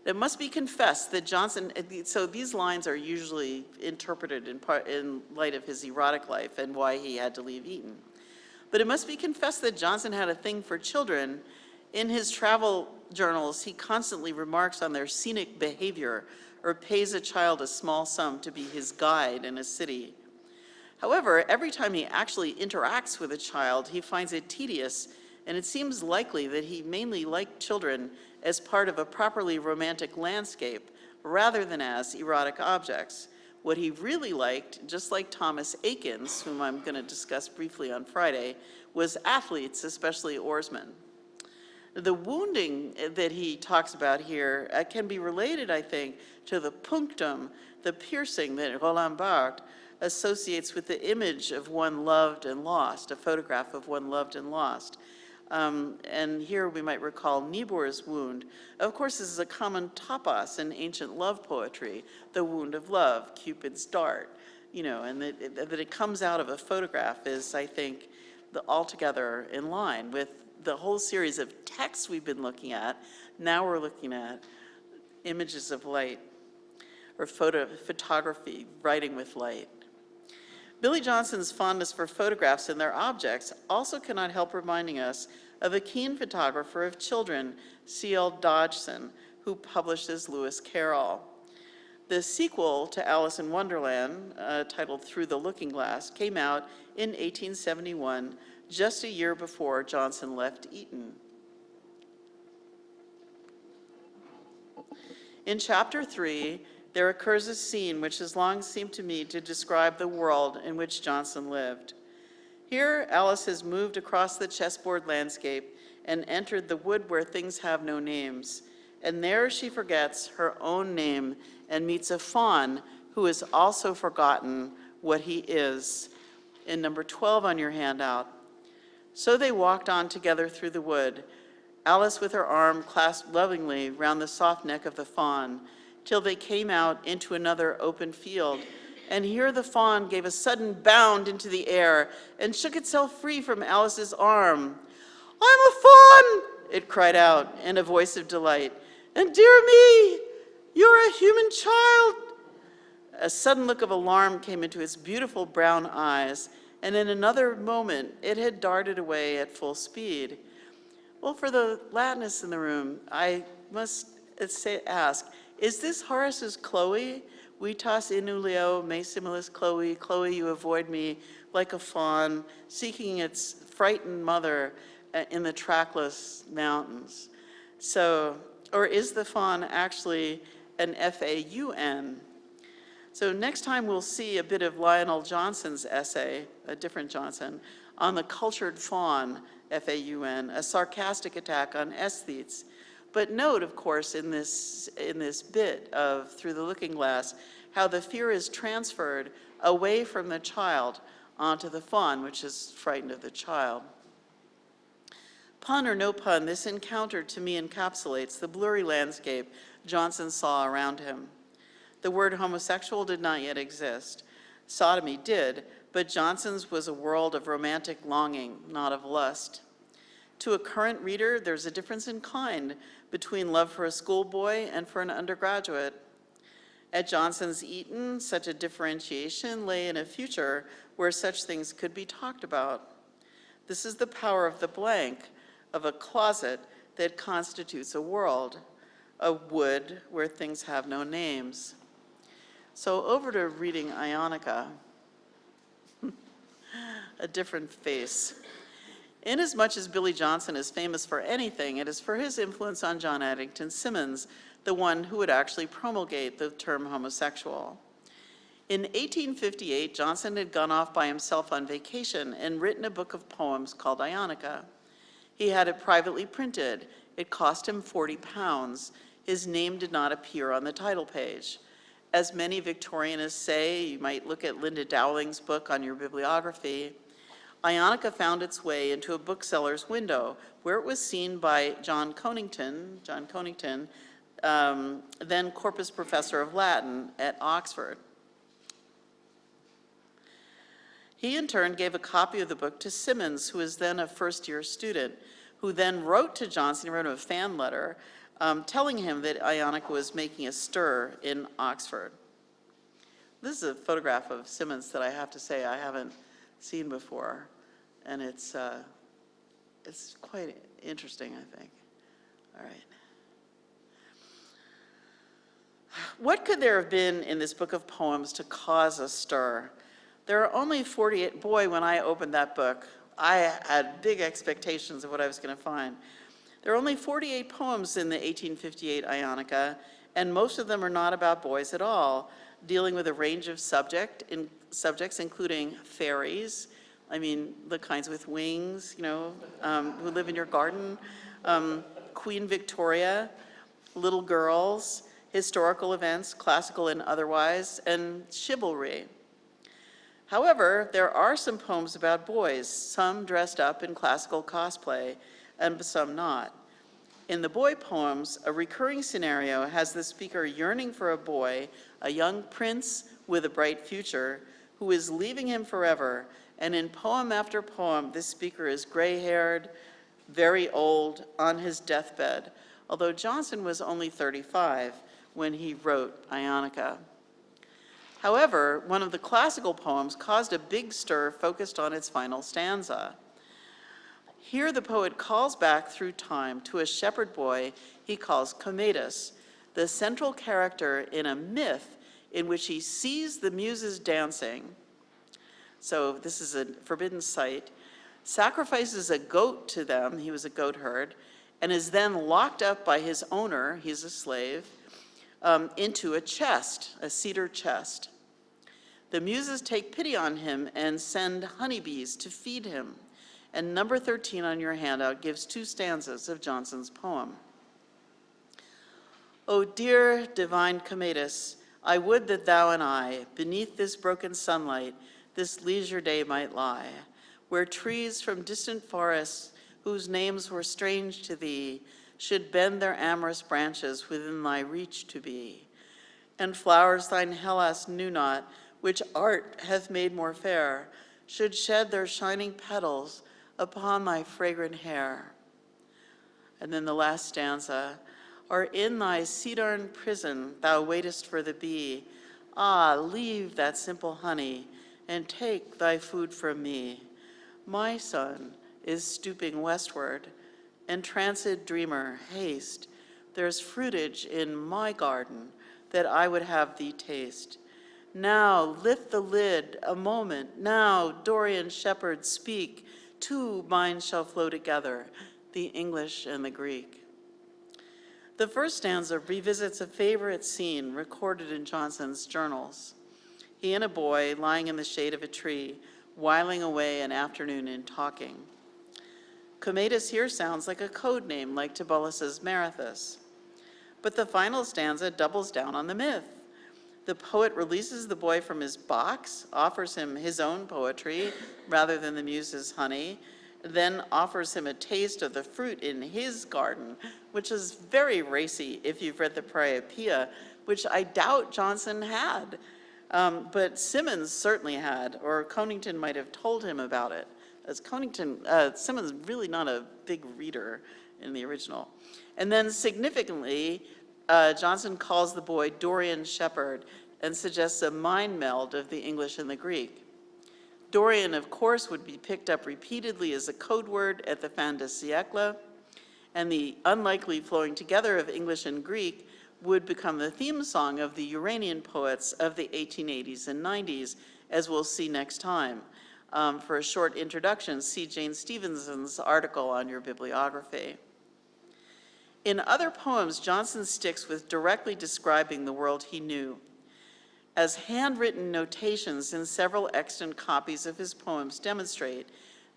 It must be confessed that Johnson, so these lines are usually interpreted in light of his erotic life and why he had to leave Eton. But it must be confessed that Johnson had a thing for children. In his travel journals, he constantly remarks on their scenic behavior or pays a child a small sum to be his guide in a city. However, every time he actually interacts with a child, he finds it tedious, and it seems likely that he mainly liked children as part of a properly romantic landscape rather than as erotic objects. What he really liked, just like Thomas Akins, whom I'm going to discuss briefly on Friday, was athletes, especially oarsmen. The wounding that he talks about here can be related, I think, to the punctum, the piercing that Roland Barthes associates with the image of one loved and lost, a photograph of one loved and lost. And here we might recall Niebuhr's wound. Of course, this is a common topos in ancient love poetry, the wound of love, Cupid's dart, and that it comes out of a photograph is, I think, altogether in line with the whole series of texts we've been looking at. Now we're looking at images of light, or photography, writing with light. Billy Johnson's fondness for photographs and their objects also cannot help reminding us of a keen photographer of children, C.L. Dodgson, who published as Lewis Carroll. The sequel to Alice in Wonderland, titled Through the Looking Glass, came out in 1871, just a year before Johnson left Eton. In chapter 3, there occurs a scene which has long seemed to me to describe the world in which Johnson lived. Here, Alice has moved across the chessboard landscape and entered the wood where things have no names. And there she forgets her own name and meets a faun who has also forgotten what he is. In number 12 on your handout. So they walked on together through the wood, Alice with her arm clasped lovingly round the soft neck of the faun, till they came out into another open field. And here the fawn gave a sudden bound into the air and shook itself free from Alice's arm. "I'm a fawn," it cried out in a voice of delight. "And dear me, you're a human child." A sudden look of alarm came into its beautiful brown eyes, and in another moment it had darted away at full speed. Well, for the Latinists in the room, I must ask, is this Horace's Chloe? Vitas inulio me similis Chloe, Chloe, you avoid me like a fawn, seeking its frightened mother in the trackless mountains. So, or is the fawn actually an F-A-U-N? So next time we'll see a bit of Lionel Johnson's essay, a different Johnson, on the cultured fawn, F-A-U-N, a sarcastic attack on aesthetes. But note, of course, in this bit of Through the Looking Glass, how the fear is transferred away from the child onto the fawn, which is frightened of the child. Pun or no pun, this encounter to me encapsulates the blurry landscape Johnson saw around him. The word homosexual did not yet exist. Sodomy did, but Johnson's was a world of romantic longing, not of lust. To a current reader, there's a difference in kind between love for a schoolboy and for an undergraduate. At Johnson's Eton, such a differentiation lay in a future where such things could be talked about. This is the power of the blank, of a closet that constitutes a world, a wood where things have no names. So over to reading Ionica, a different face. Inasmuch as Billy Johnson is famous for anything, it is for his influence on John Addington Symonds, the one who would actually promulgate the term homosexual. In 1858, Johnson had gone off by himself on vacation and written a book of poems called Ionica. He had it privately printed. It cost him £40. His name did not appear on the title page. As many Victorianists say, you might look at Linda Dowling's book on your bibliography, Ionica found its way into a bookseller's window where it was seen by John Conington, then Corpus Professor of Latin at Oxford. He in turn gave a copy of the book to Symonds, who was then a first-year student, who then wrote to Johnson, he wrote him a fan letter, telling him that Ionica was making a stir in Oxford. This is a photograph of Symonds that I have to say I haven't seen before, and it's quite interesting, I think. All right. What could there have been in this book of poems to cause a stir? There are only 48, boy, when I opened that book, I had big expectations of what I was going to find. There are only 48 poems in the 1858 Ionica, and most of them are not about boys at all, dealing with a range of subjects, including fairies, I mean, the kinds with wings, who live in your garden, Queen Victoria, little girls, historical events, classical and otherwise, and chivalry. However, there are some poems about boys, some dressed up in classical cosplay, and some not. In the boy poems, a recurring scenario has the speaker yearning for a boy, a young prince with a bright future, who is leaving him forever, and in poem after poem, this speaker is gray-haired, very old, on his deathbed, although Johnson was only 35 when he wrote Ionica. However, one of the classical poems caused a big stir focused on its final stanza. Here the poet calls back through time to a shepherd boy he calls Cometus, the central character in a myth in which he sees the muses dancing. So this is a forbidden sight, sacrifices a goat to them, he was a goat herd, and is then locked up by his owner, he's a slave, into a chest, a cedar chest. The muses take pity on him and send honeybees to feed him. And number 13 on your handout gives 2 stanzas of Johnson's poem. O dear divine Cometus, I would that thou and I, beneath this broken sunlight, this leisure day might lie, where trees from distant forests, whose names were strange to thee, should bend their amorous branches within thy reach to be. And flowers thine Hellas knew not, which art hath made more fair, should shed their shining petals upon thy fragrant hair. And then the last stanza, or in thy cedarn prison thou waitest for the bee, ah, leave that simple honey, and take thy food from me. My son is stooping westward, entranced dreamer, haste, there's fruitage in my garden that I would have thee taste. Now lift the lid a moment, now Dorian shepherd speak, 2 minds shall flow together, the English and the Greek. The first stanza revisits a favorite scene recorded in Johnson's journals. He and a boy lying in the shade of a tree, whiling away an afternoon in talking. Cometus here sounds like a code name like Tibullus' Marathus. But the final stanza doubles down on the myth. The poet releases the boy from his box, offers him his own poetry rather than the muse's honey, then offers him a taste of the fruit in his garden, which is very racy if you've read the Priapia, which I doubt Johnson had. But Symonds certainly had, or Conington might have told him about it. As Symonds really not a big reader in the original. And then significantly, Johnson calls the boy Dorian shepherd and suggests a mind meld of the English and the Greek. Dorian, of course, would be picked up repeatedly as a code word at the fin de siècle, and the unlikely flowing together of English and Greek would become the theme song of the Uranian poets of the 1880s and 90s, as we'll see next time. For a short introduction, see Jane Stevenson's article on your bibliography. In other poems, Johnson sticks with directly describing the world he knew. As handwritten notations in several extant copies of his poems demonstrate,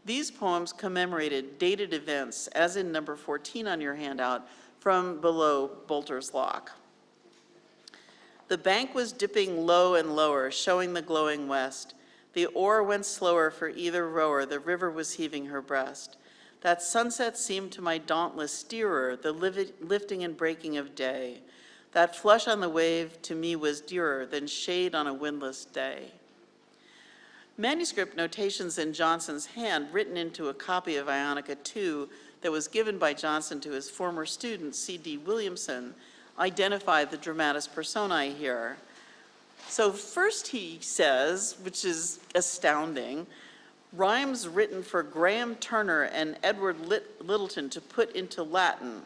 these poems commemorated dated events, as in number 14 on your handout, from below Bolter's Lock. The bank was dipping low and lower, showing the glowing west. The oar went slower for either rower, the river was heaving her breast. That sunset seemed to my dauntless steerer, the lifting and breaking of day. That flush on the wave to me was dearer than shade on a windless day. Manuscript notations in Johnson's hand, written into a copy of Ionica II that was given by Johnson to his former student, C.D. Williamson, identify the dramatis personae here. So first he says, which is astounding, rhymes written for Graham Turner and Edward Littleton to put into Latin,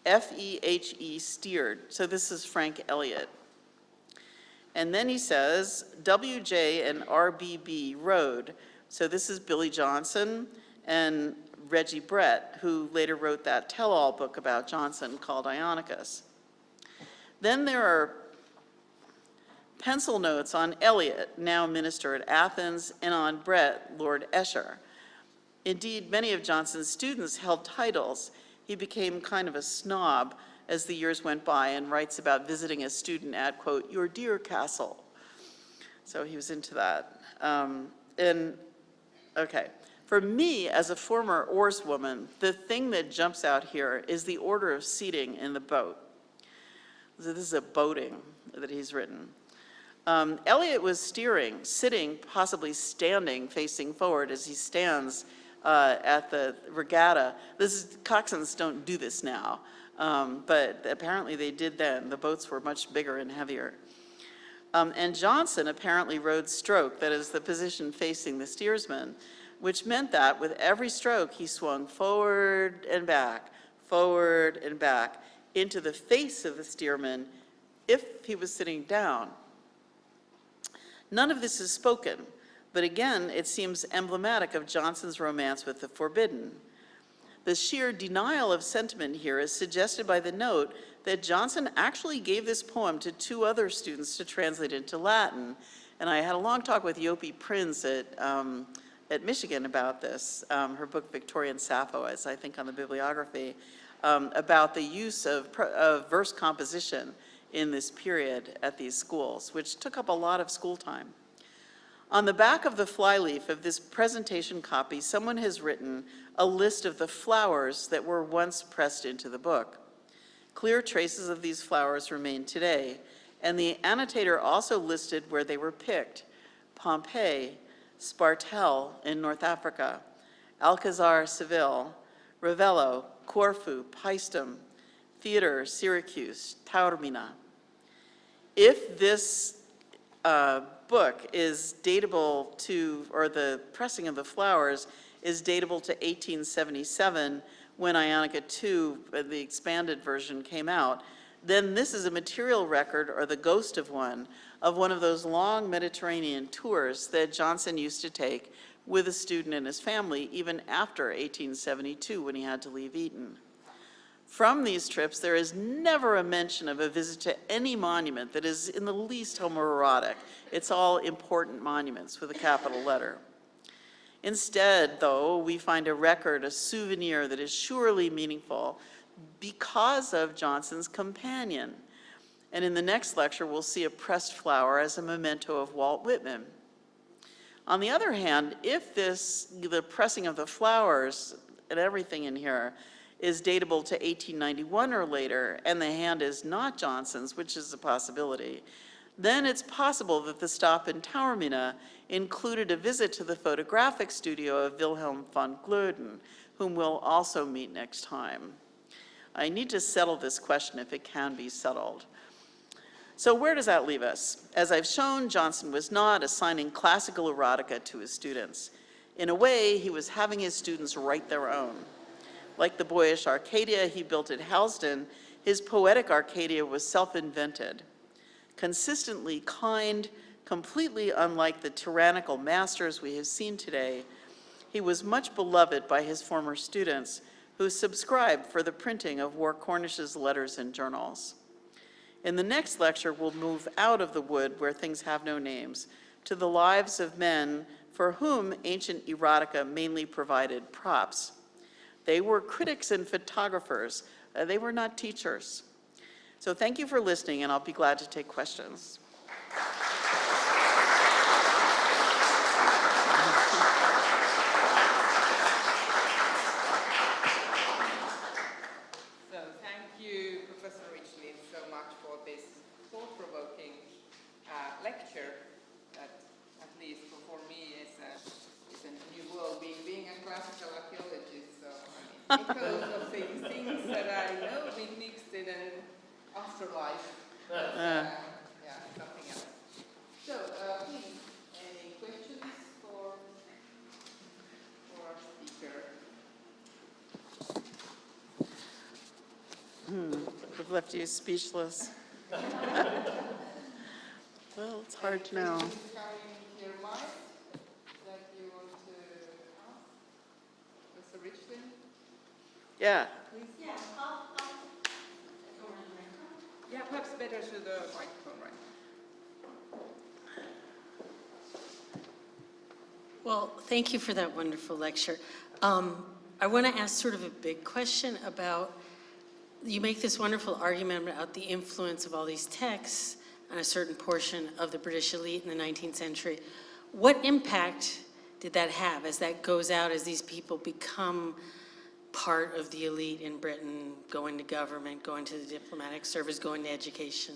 F-E-H-E steered. So this is Frank Eliot. And then he says, W.J. and R.B.B. rode. So this is Billy Johnson and Reggie Brett, who later wrote that tell-all book about Johnson called Ionicus. Then there are pencil notes on Eliot, now minister at Athens, and on Brett, Lord Esher. Indeed, many of Johnson's students held titles. He became kind of a snob as the years went by and writes about visiting a student at, quote, your dear castle. So he was into that. Okay. For me, as a former oarswoman, the thing that jumps out here is the order of seating in the boat. So this is a boating that he's written. Eliot was steering, sitting, possibly standing, facing forward as he stands at the regatta. Coxswains don't do this now, but apparently they did then. The boats were much bigger and heavier. And Johnson apparently rode stroke, that is the position facing the steersman, which meant that with every stroke he swung forward and back into the face of the steersman if he was sitting down. None of this is spoken, but again, it seems emblematic of Johnson's romance with the forbidden. The sheer denial of sentiment here is suggested by the note that Johnson actually gave this poem to two other students to translate into Latin. And I had a long talk with Yopi Prinz at Michigan about this, her book Victorian Sappho, as I think on the bibliography, about the use of verse composition in this period at these schools, which took up a lot of school time. On the back of the flyleaf of this presentation copy, someone has written a list of the flowers that were once pressed into the book. Clear traces of these flowers remain today, and the annotator also listed where they were picked: Pompeii, Spartel in North Africa, Alcazar, Seville, Ravello, Corfu, Paestum, Theater, Syracuse, Taormina. If this book is datable to, or the pressing of the flowers is datable to 1877, when Ionica II, the expanded version, came out, then this is a material record, or the ghost of one of those long Mediterranean tours that Johnson used to take with a student and his family, even after 1872, when he had to leave Eton. From these trips, there is never a mention of a visit to any monument that is in the least homoerotic. It's all important monuments with a capital letter. Instead, though, we find a record, a souvenir that is surely meaningful because of Johnson's companion. And in the next lecture, we'll see a pressed flower as a memento of Walt Whitman. On the other hand, if the pressing of the flowers and everything in here is datable to 1891 or later, and the hand is not Johnson's, which is a possibility, then it's possible that the stop in Taormina included a visit to the photographic studio of Wilhelm von Gloeden, whom we'll also meet next time. I need to settle this question if it can be settled. So where does that leave us? As I've shown, Johnson was not assigning classical erotica to his students. In a way, he was having his students write their own. Like the boyish Arcadia he built at Helsden, His poetic Arcadia was self-invented, consistently kind, completely unlike the tyrannical masters we have seen today. He was much beloved by his former students, who subscribed for the printing of War Cornish's letters and journals. In the next lecture, we'll move out of the wood where things have no names to the lives of men for whom ancient erotica mainly provided props. They were critics and photographers. They were not teachers. So thank you for listening, and I'll be glad to take questions. So thank you, Professor Richlin, so much for this thought-provoking lecture that, at least for me, is a new world. Being a classical archaeologist, so I mean, echoes of things that I know being mixed in an afterlife. Yeah, something else. So, please, any questions for our speaker? I've left you speechless. Well, it's hard to know. Questions coming to your mind that you want to ask? Mr. Richlin? Yeah. Please. Yeah, I'll go around the microphone. Yeah, perhaps better to the microphone, right? Well, thank you for that wonderful lecture. I want to ask sort of a big question about, you make this wonderful argument about the influence of all these texts on a certain portion of the British elite in the 19th century. What impact did that have as that goes out, as these people become part of the elite in Britain, going to government, going to the diplomatic service, going to education?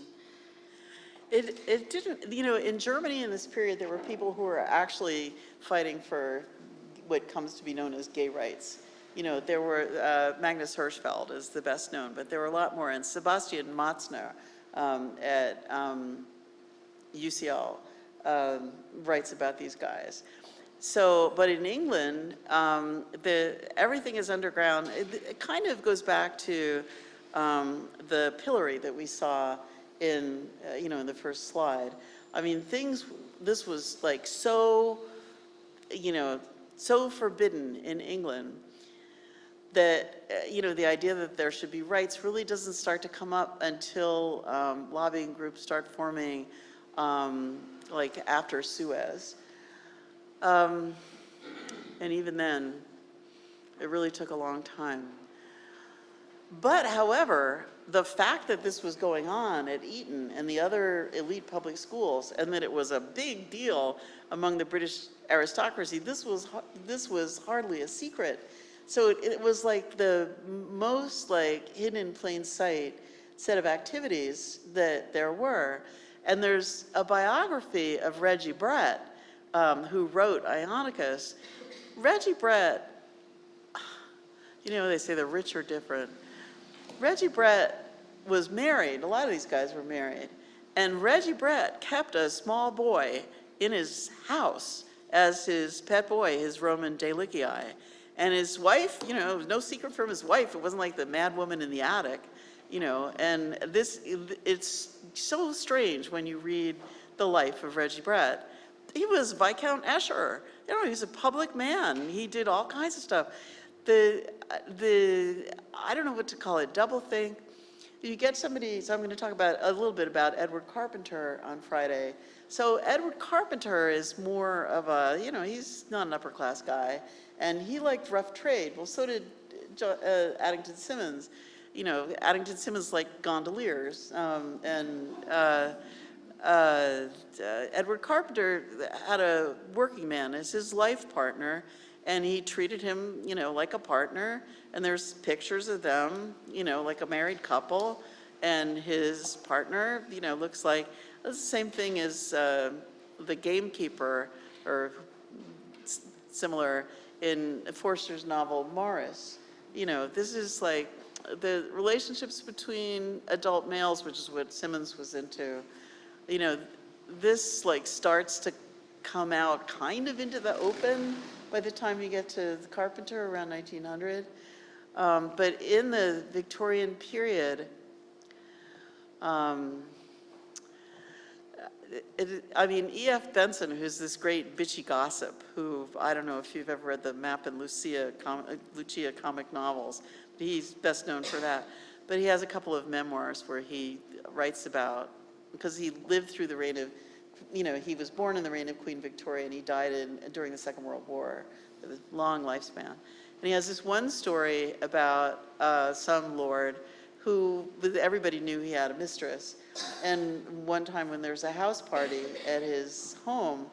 It didn't, you know, in Germany in this period, there were people who were actually fighting for what comes to be known as gay rights. You know, there were, Magnus Hirschfeld is the best known, but there were a lot more, and Sebastian Matzner at UCL writes about these guys. So, but in England, everything is underground. It kind of goes back to the pillory that we saw in, you know, in the first slide. I mean, this was like so, you know, so forbidden in England that, you know, the idea that there should be rights really doesn't start to come up until lobbying groups start forming, like after Suez. And even then, it really took a long time. But however, the fact that this was going on at Eton and the other elite public schools, and that it was a big deal among the British aristocracy, this was hardly a secret. So it was like the most like hidden in plain sight set of activities that there were. And there's a biography of Reggie Brett, who wrote Ionicus. Reggie Brett, you know, they say the rich are different. Reggie Brett was married. A lot of these guys were married. And Reggie Brett kept a small boy in his house as his pet boy, his Roman Delicii. And his wife, you know, it was no secret from his wife. It wasn't like the mad woman in the attic, you know. And it's so strange when you read the life of Reggie Brett. He was Viscount Esher. You know, he was a public man. He did all kinds of stuff. I don't know what to call it, doublethink. You get somebody, so I'm going to talk about a little bit about Edward Carpenter on Friday. So Edward Carpenter is more of a, you know, he's not an upper class guy, and he liked rough trade. Well, so did Addington Symonds. You know, Addington Symonds liked gondoliers, Edward Carpenter had a working man as his life partner, and he treated him, you know, like a partner. And there's pictures of them, you know, like a married couple, and his partner, you know, looks like the same thing as the gamekeeper, or similar in Forster's novel Morris. You know, this is like the relationships between adult males, which is what Symonds was into. You know, this like starts to come out kind of into the open by the time you get to the Carpenter around 1900. But in the Victorian period, I mean, E.F. Benson, who's this great bitchy gossip, who, I don't know if you've ever read the Map and Lucia comic novels, but he's best known for that. But he has a couple of memoirs where he writes about, because he lived through the reign of, he was born in the reign of Queen Victoria and he died during the Second World War, with a long lifespan. And he has this one story about some lord who, everybody knew he had a mistress. And one time when there's a house party at his home,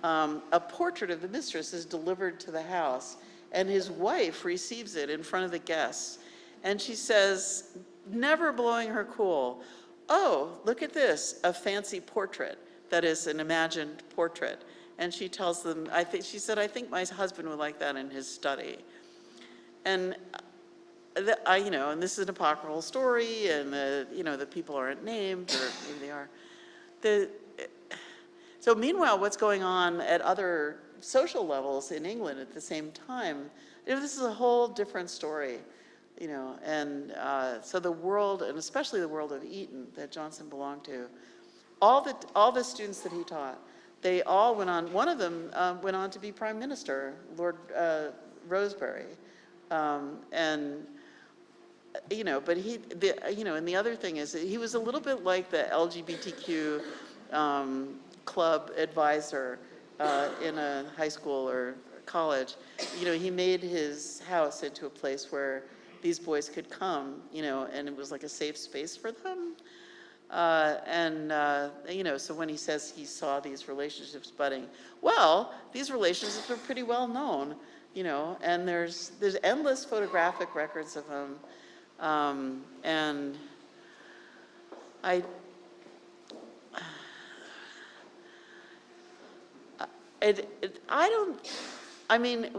a portrait of the mistress is delivered to the house, and his wife receives it in front of the guests. And she says, never blowing her cool, "Oh, look at this, a fancy portrait." That is an imagined portrait. And she tells them, she said, "I think my husband would like that in his study." And and this is an apocryphal story, and the people aren't named, or maybe they are. So meanwhile, what's going on at other social levels in England at the same time, this is a whole different story, and so the world, and especially the world of Eton that Johnson belonged to, all the students that he taught, they all went on, one of them went on to be Prime Minister, Lord Rosebery, and but and the other thing is that he was a little bit like the LGBTQ club advisor in a high school or college. He made his house into a place where these boys could come, and it was like a safe space for them. So when he says he saw these relationships budding, well, these relationships are pretty well known, and there's endless photographic records of them. And I mean,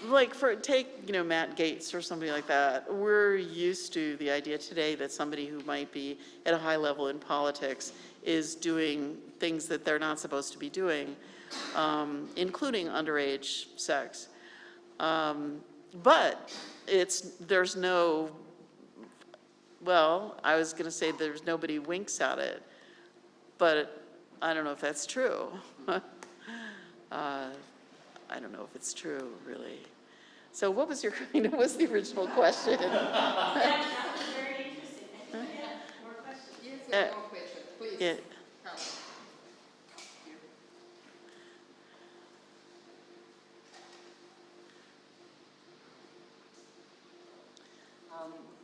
like take Matt Gaetz or somebody like that. We're used to the idea today that somebody who might be at a high level in politics is doing things that they're not supposed to be doing, including underage sex. But there's no, well, I was going to say there's nobody winks at it, but I don't know if that's true. I don't know if it's true, really. So what was what's the original question? That was very interesting. More questions? Yes, more questions, please. Yeah. Come.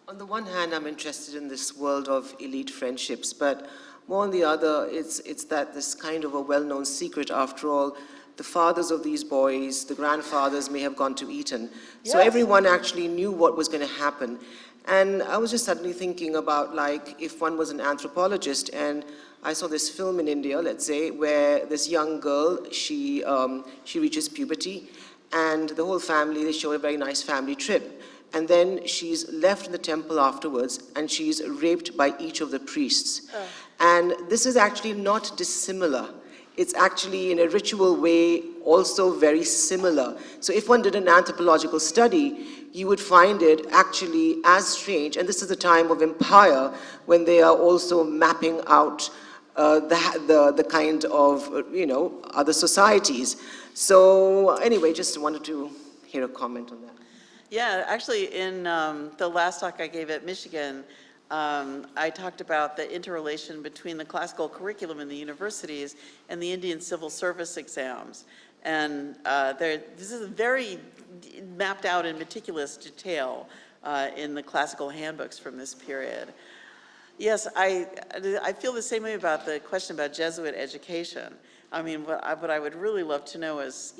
On the one hand, I'm interested in this world of elite friendships, but more on the other, it's that this kind of a well-known secret. After all, the fathers of these boys, the grandfathers may have gone to Eton. Yes. So everyone actually knew what was going to happen. And I was just suddenly thinking about, like, if one was an anthropologist, and I saw this film in India, let's say, where this young girl, she reaches puberty, and the whole family, they show a very nice family trip. And then she's left in the temple afterwards, and she's raped by each of the priests. Oh. And this is actually not dissimilar. It's actually, in a ritual way, also very similar. So if one did an anthropological study, you would find it actually as strange. And this is the time of empire, when they are also mapping out the kind of, other societies. So anyway, just wanted to hear a comment on that. Yeah, actually, in the last talk I gave at Michigan, I talked about the interrelation between the classical curriculum in the universities and the Indian civil service exams. And this is very mapped out in meticulous detail in the classical handbooks from this period. Yes, I feel the same way about the question about Jesuit education. I mean, what I would really love to know is,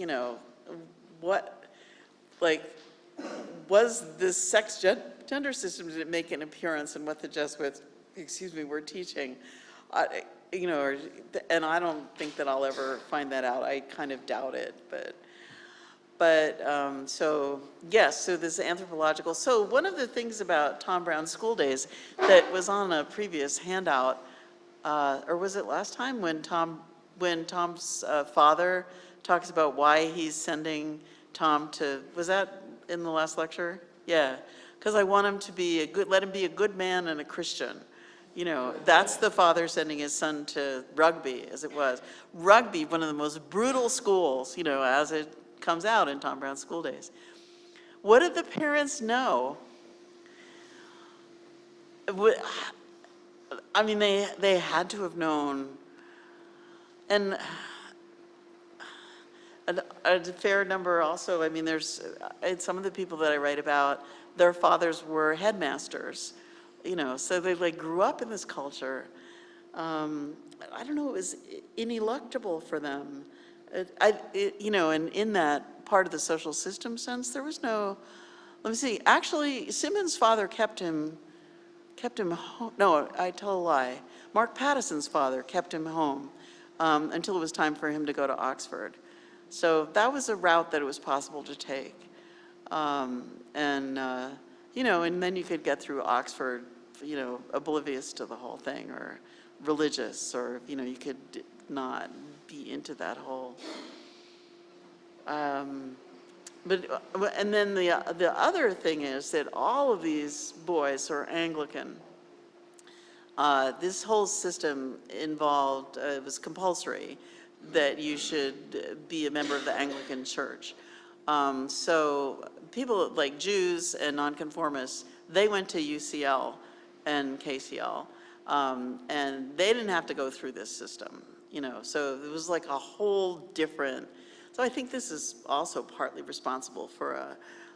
was this sex gender system, did it make an appearance in what the Jesuits, were teaching? And I don't think that I'll ever find that out. I kind of doubt it, so yes, so this anthropological. So one of the things about Tom Brown's School Days that was on a previous handout, or was it last time when Tom's father talks about why he's sending Tom to, was that in the last lecture? Yeah, because I want him to be let him be a good man and a Christian, You know, that's the father sending his son to rugby, as it was. Rugby, one of the most brutal schools, you know, as it comes out in Tom Brown's School Days. What did the parents know? I mean, they had to have known, and a fair number also, I mean, there's, some of the people that I write about, their fathers were headmasters, you know, so they like grew up in this culture. I don't know, it was ineluctable for them. You know, and in that part of the social system sense, there was no, let me see, actually, Simmons' father kept him home. No, I tell a lie. Mark Pattison's father kept him home until it was time for him to go to Oxford. So that was a route that it was possible to take. You know, and then you could get through Oxford, you know, oblivious to the whole thing, or religious, or, you know, you could not be into that whole. And then the other thing is that all of these boys are Anglican. This whole system involved, it was compulsory that you should be a member of the Anglican Church. So people like Jews and nonconformists, they went to UCL and KCL, and they didn't have to go through this system, you know, so it was like a whole different, so I think this is also partly responsible for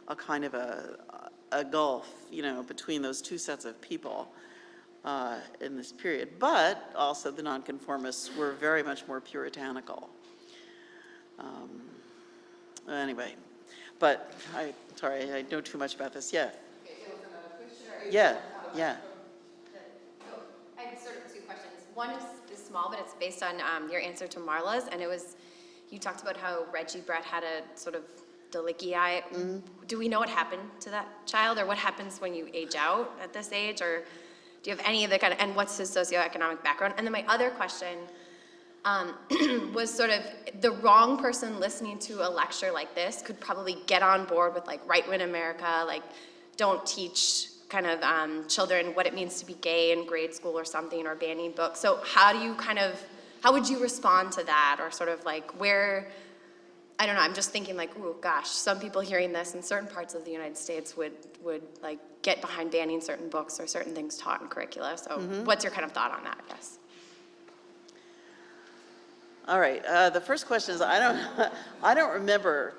a kind of a gulf, you know, between those two sets of people in this period. But also the nonconformists were very much more puritanical. Anyway, but sorry, I know too much about this. Yeah. Yeah, yeah. I have sort of two questions. One is small, but it's based on your answer to Marla's, and it was, you talked about how Reggie Brett had a sort of Delicky eye. Mm-hmm. Do we know what happened to that child, or what happens when you age out at this age, or do you have any of the kind of, and what's his socioeconomic background? And then my other question was sort of, the wrong person listening to a lecture like this could probably get on board with like Right Wing America, like don't teach kind of children what it means to be gay in grade school or something, or banning books. So how do you kind of, how would you respond to that, or sort of like where, I don't know, I'm just thinking like, oh gosh, some people hearing this in certain parts of the United States would like get behind banning certain books or certain things taught in curricula. So what's your kind of thought on that, I guess? All right, the first question is, I don't remember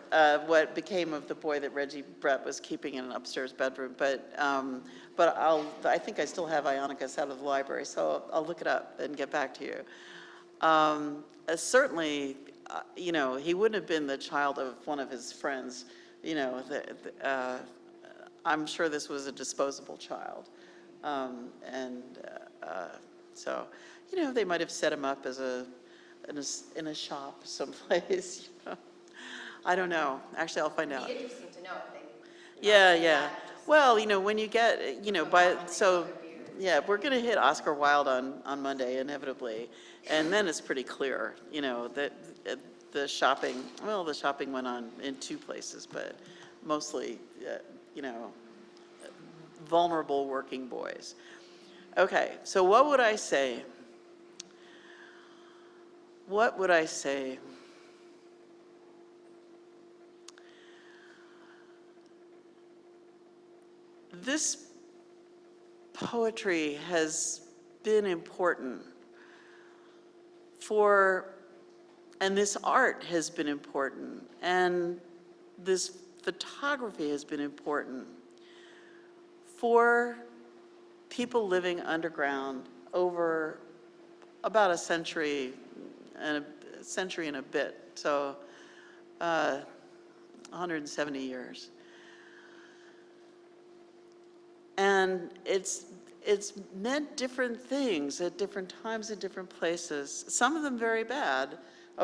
what became of the boy that Reggie Brett was keeping in an upstairs bedroom, but I think I still have Ionicus out of the library, so I'll look it up and get back to you. Certainly, you know, he wouldn't have been the child of one of his friends, you know, I'm sure this was a disposable child. So, you know, they might have set him up as in a shop someplace, you know. I don't know. Actually, I'll find out. It'd be interesting to know if they. Yeah. Well, you know, when you get, you know, yeah, we're going to hit Oscar Wilde on Monday, inevitably. And then it's pretty clear, you know, that the shopping went on in two places, but mostly, you know, vulnerable working boys. Okay, so what would I say? What would I say? This poetry has been important and this art has been important, and this photography has been important for people living underground over about a century and a bit, so 170 years. And it's meant different things at different times and different places. Some of them very bad,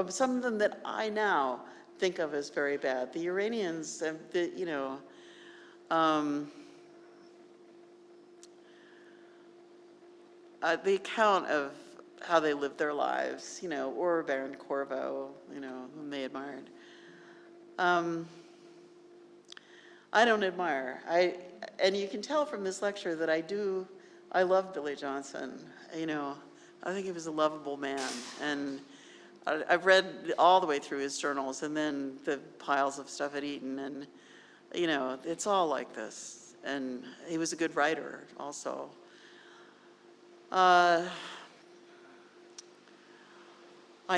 some of them that I now think of as very bad. The Iranians, you know, the account of how they lived their lives, you know, or Baron Corvo, you know, whom they admired. I don't admire. And you can tell from this lecture that I do I love Billy Johnson. You know, I think he was a lovable man. And I've read all the way through his journals and then the piles of stuff at Eton. And, you know, it's all like this. And he was a good writer also. I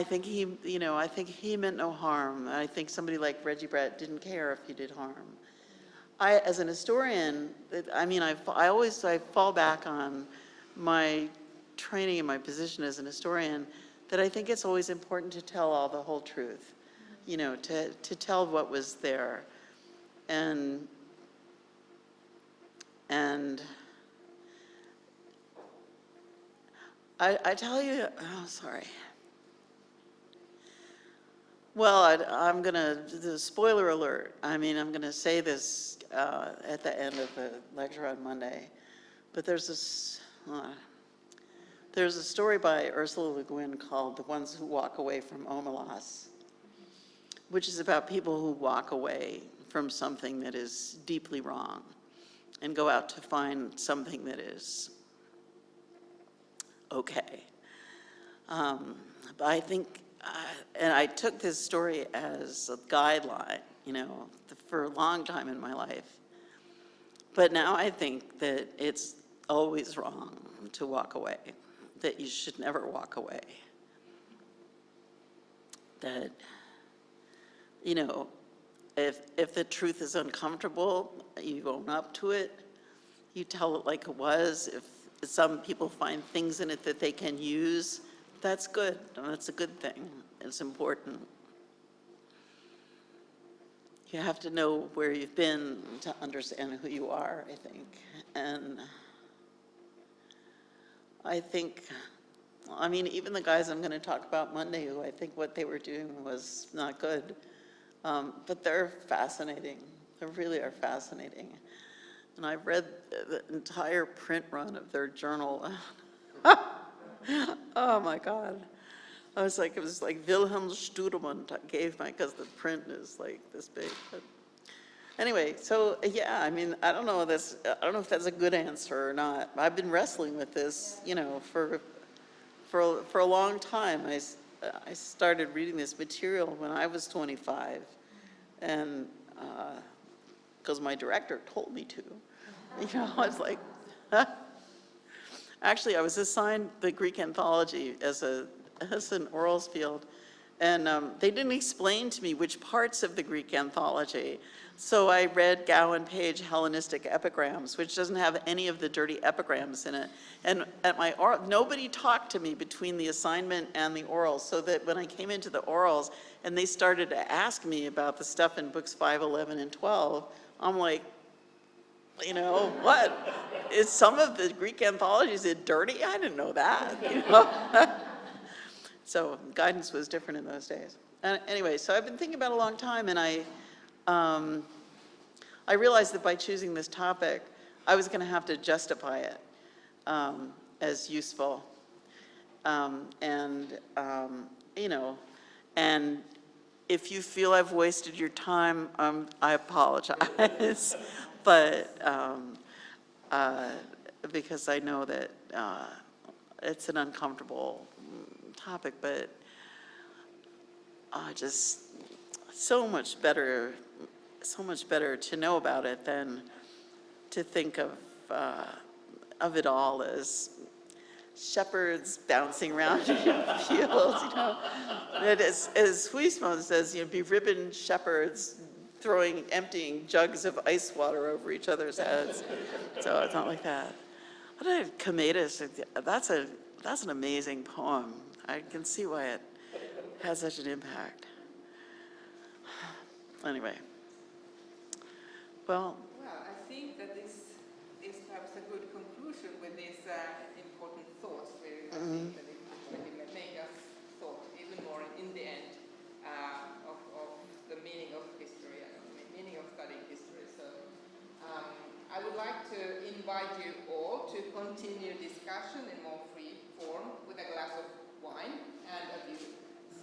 think he meant no harm. I think somebody like Reggie Brett didn't care if he did harm. As an historian, I fall back on my training and my position as an historian, that I think it's always important to tell all the whole truth, you know, to tell what was there. And I tell you, oh, sorry. Well, the spoiler alert, I'm going to say this at the end of the lecture on Monday, but there's a story by Ursula Le Guin called The Ones Who Walk Away from Omelas, which is about people who walk away from something that is deeply wrong and go out to find something that is okay. But I think, and I took this story as a guideline, you know, for a long time in my life. But now I think that it's always wrong to walk away, that you should never walk away. That, you know, if the truth is uncomfortable, you own up to it, you tell it like it was. If some people find things in it that they can use, that's good, and that's a good thing. It's important. You have to know where you've been to understand who you are, I think. And I think, I mean, even the guys I'm going to talk about Monday, who I think what they were doing was not good, but they're fascinating. They really are fascinating. And I read the entire print run of their journal. Oh my God. It was like Wilhelm Studemann gave my, because the print is like this big. But anyway, so yeah, I mean, I don't know if that's a good answer or not. I've been wrestling with this, you know, for a long time. I started reading this material when I was 25, and because my director told me to. You know, I was like, huh? Actually, I was assigned the Greek anthology as an orals field, and they didn't explain to me which parts of the Greek anthology. So I read Gowan Page Hellenistic Epigrams, which doesn't have any of the dirty epigrams in it. And at my oral, nobody talked to me between the assignment and the orals, so that when I came into the orals and they started to ask me about the stuff in books 5, 11, and 12, I'm like, you know, what? Is some of the Greek anthologies dirty? I didn't know that, you know? So guidance was different in those days. Anyway, so I've been thinking about it a long time, and I realized that by choosing this topic, I was going to have to justify it as useful. You know, and if you feel I've wasted your time, I apologize. But because I know that it's an uncomfortable topic, but just so much better to know about it than to think of it all as shepherds bouncing around in fields, you know. That as Huysmans says, you know, beribboned shepherds emptying jugs of ice water over each other's heads. So it's not like that. What a Cometus, that's an amazing poem. I can see why it has such an impact. Anyway. Well, I think that this is perhaps a good conclusion with these important thoughts. I think that it will make us thought even more in the end of the meaning of history and the meaning of studying history. So I would like to invite you all to continue discussion in more free form with a glass of wine and a view.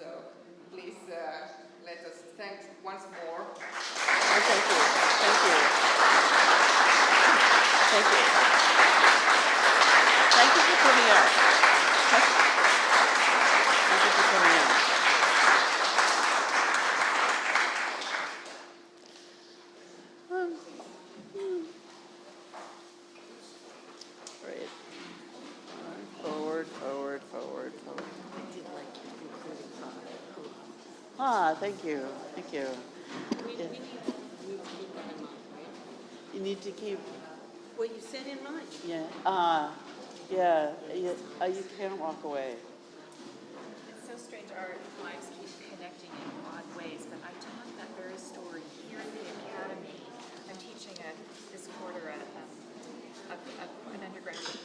So please let us thank once more. thank you. Thank you. Thank you. Thank you for coming out. Thank you for coming out. Great. Forward, forward, forward, forward. Ah, thank you, thank you. Yeah. You need to keep, What you said in mind. yeah, you can't walk away. It's so strange, our lives keep connecting in odd ways, but I taught that very story here at the Academy. I'm teaching this quarter an undergraduate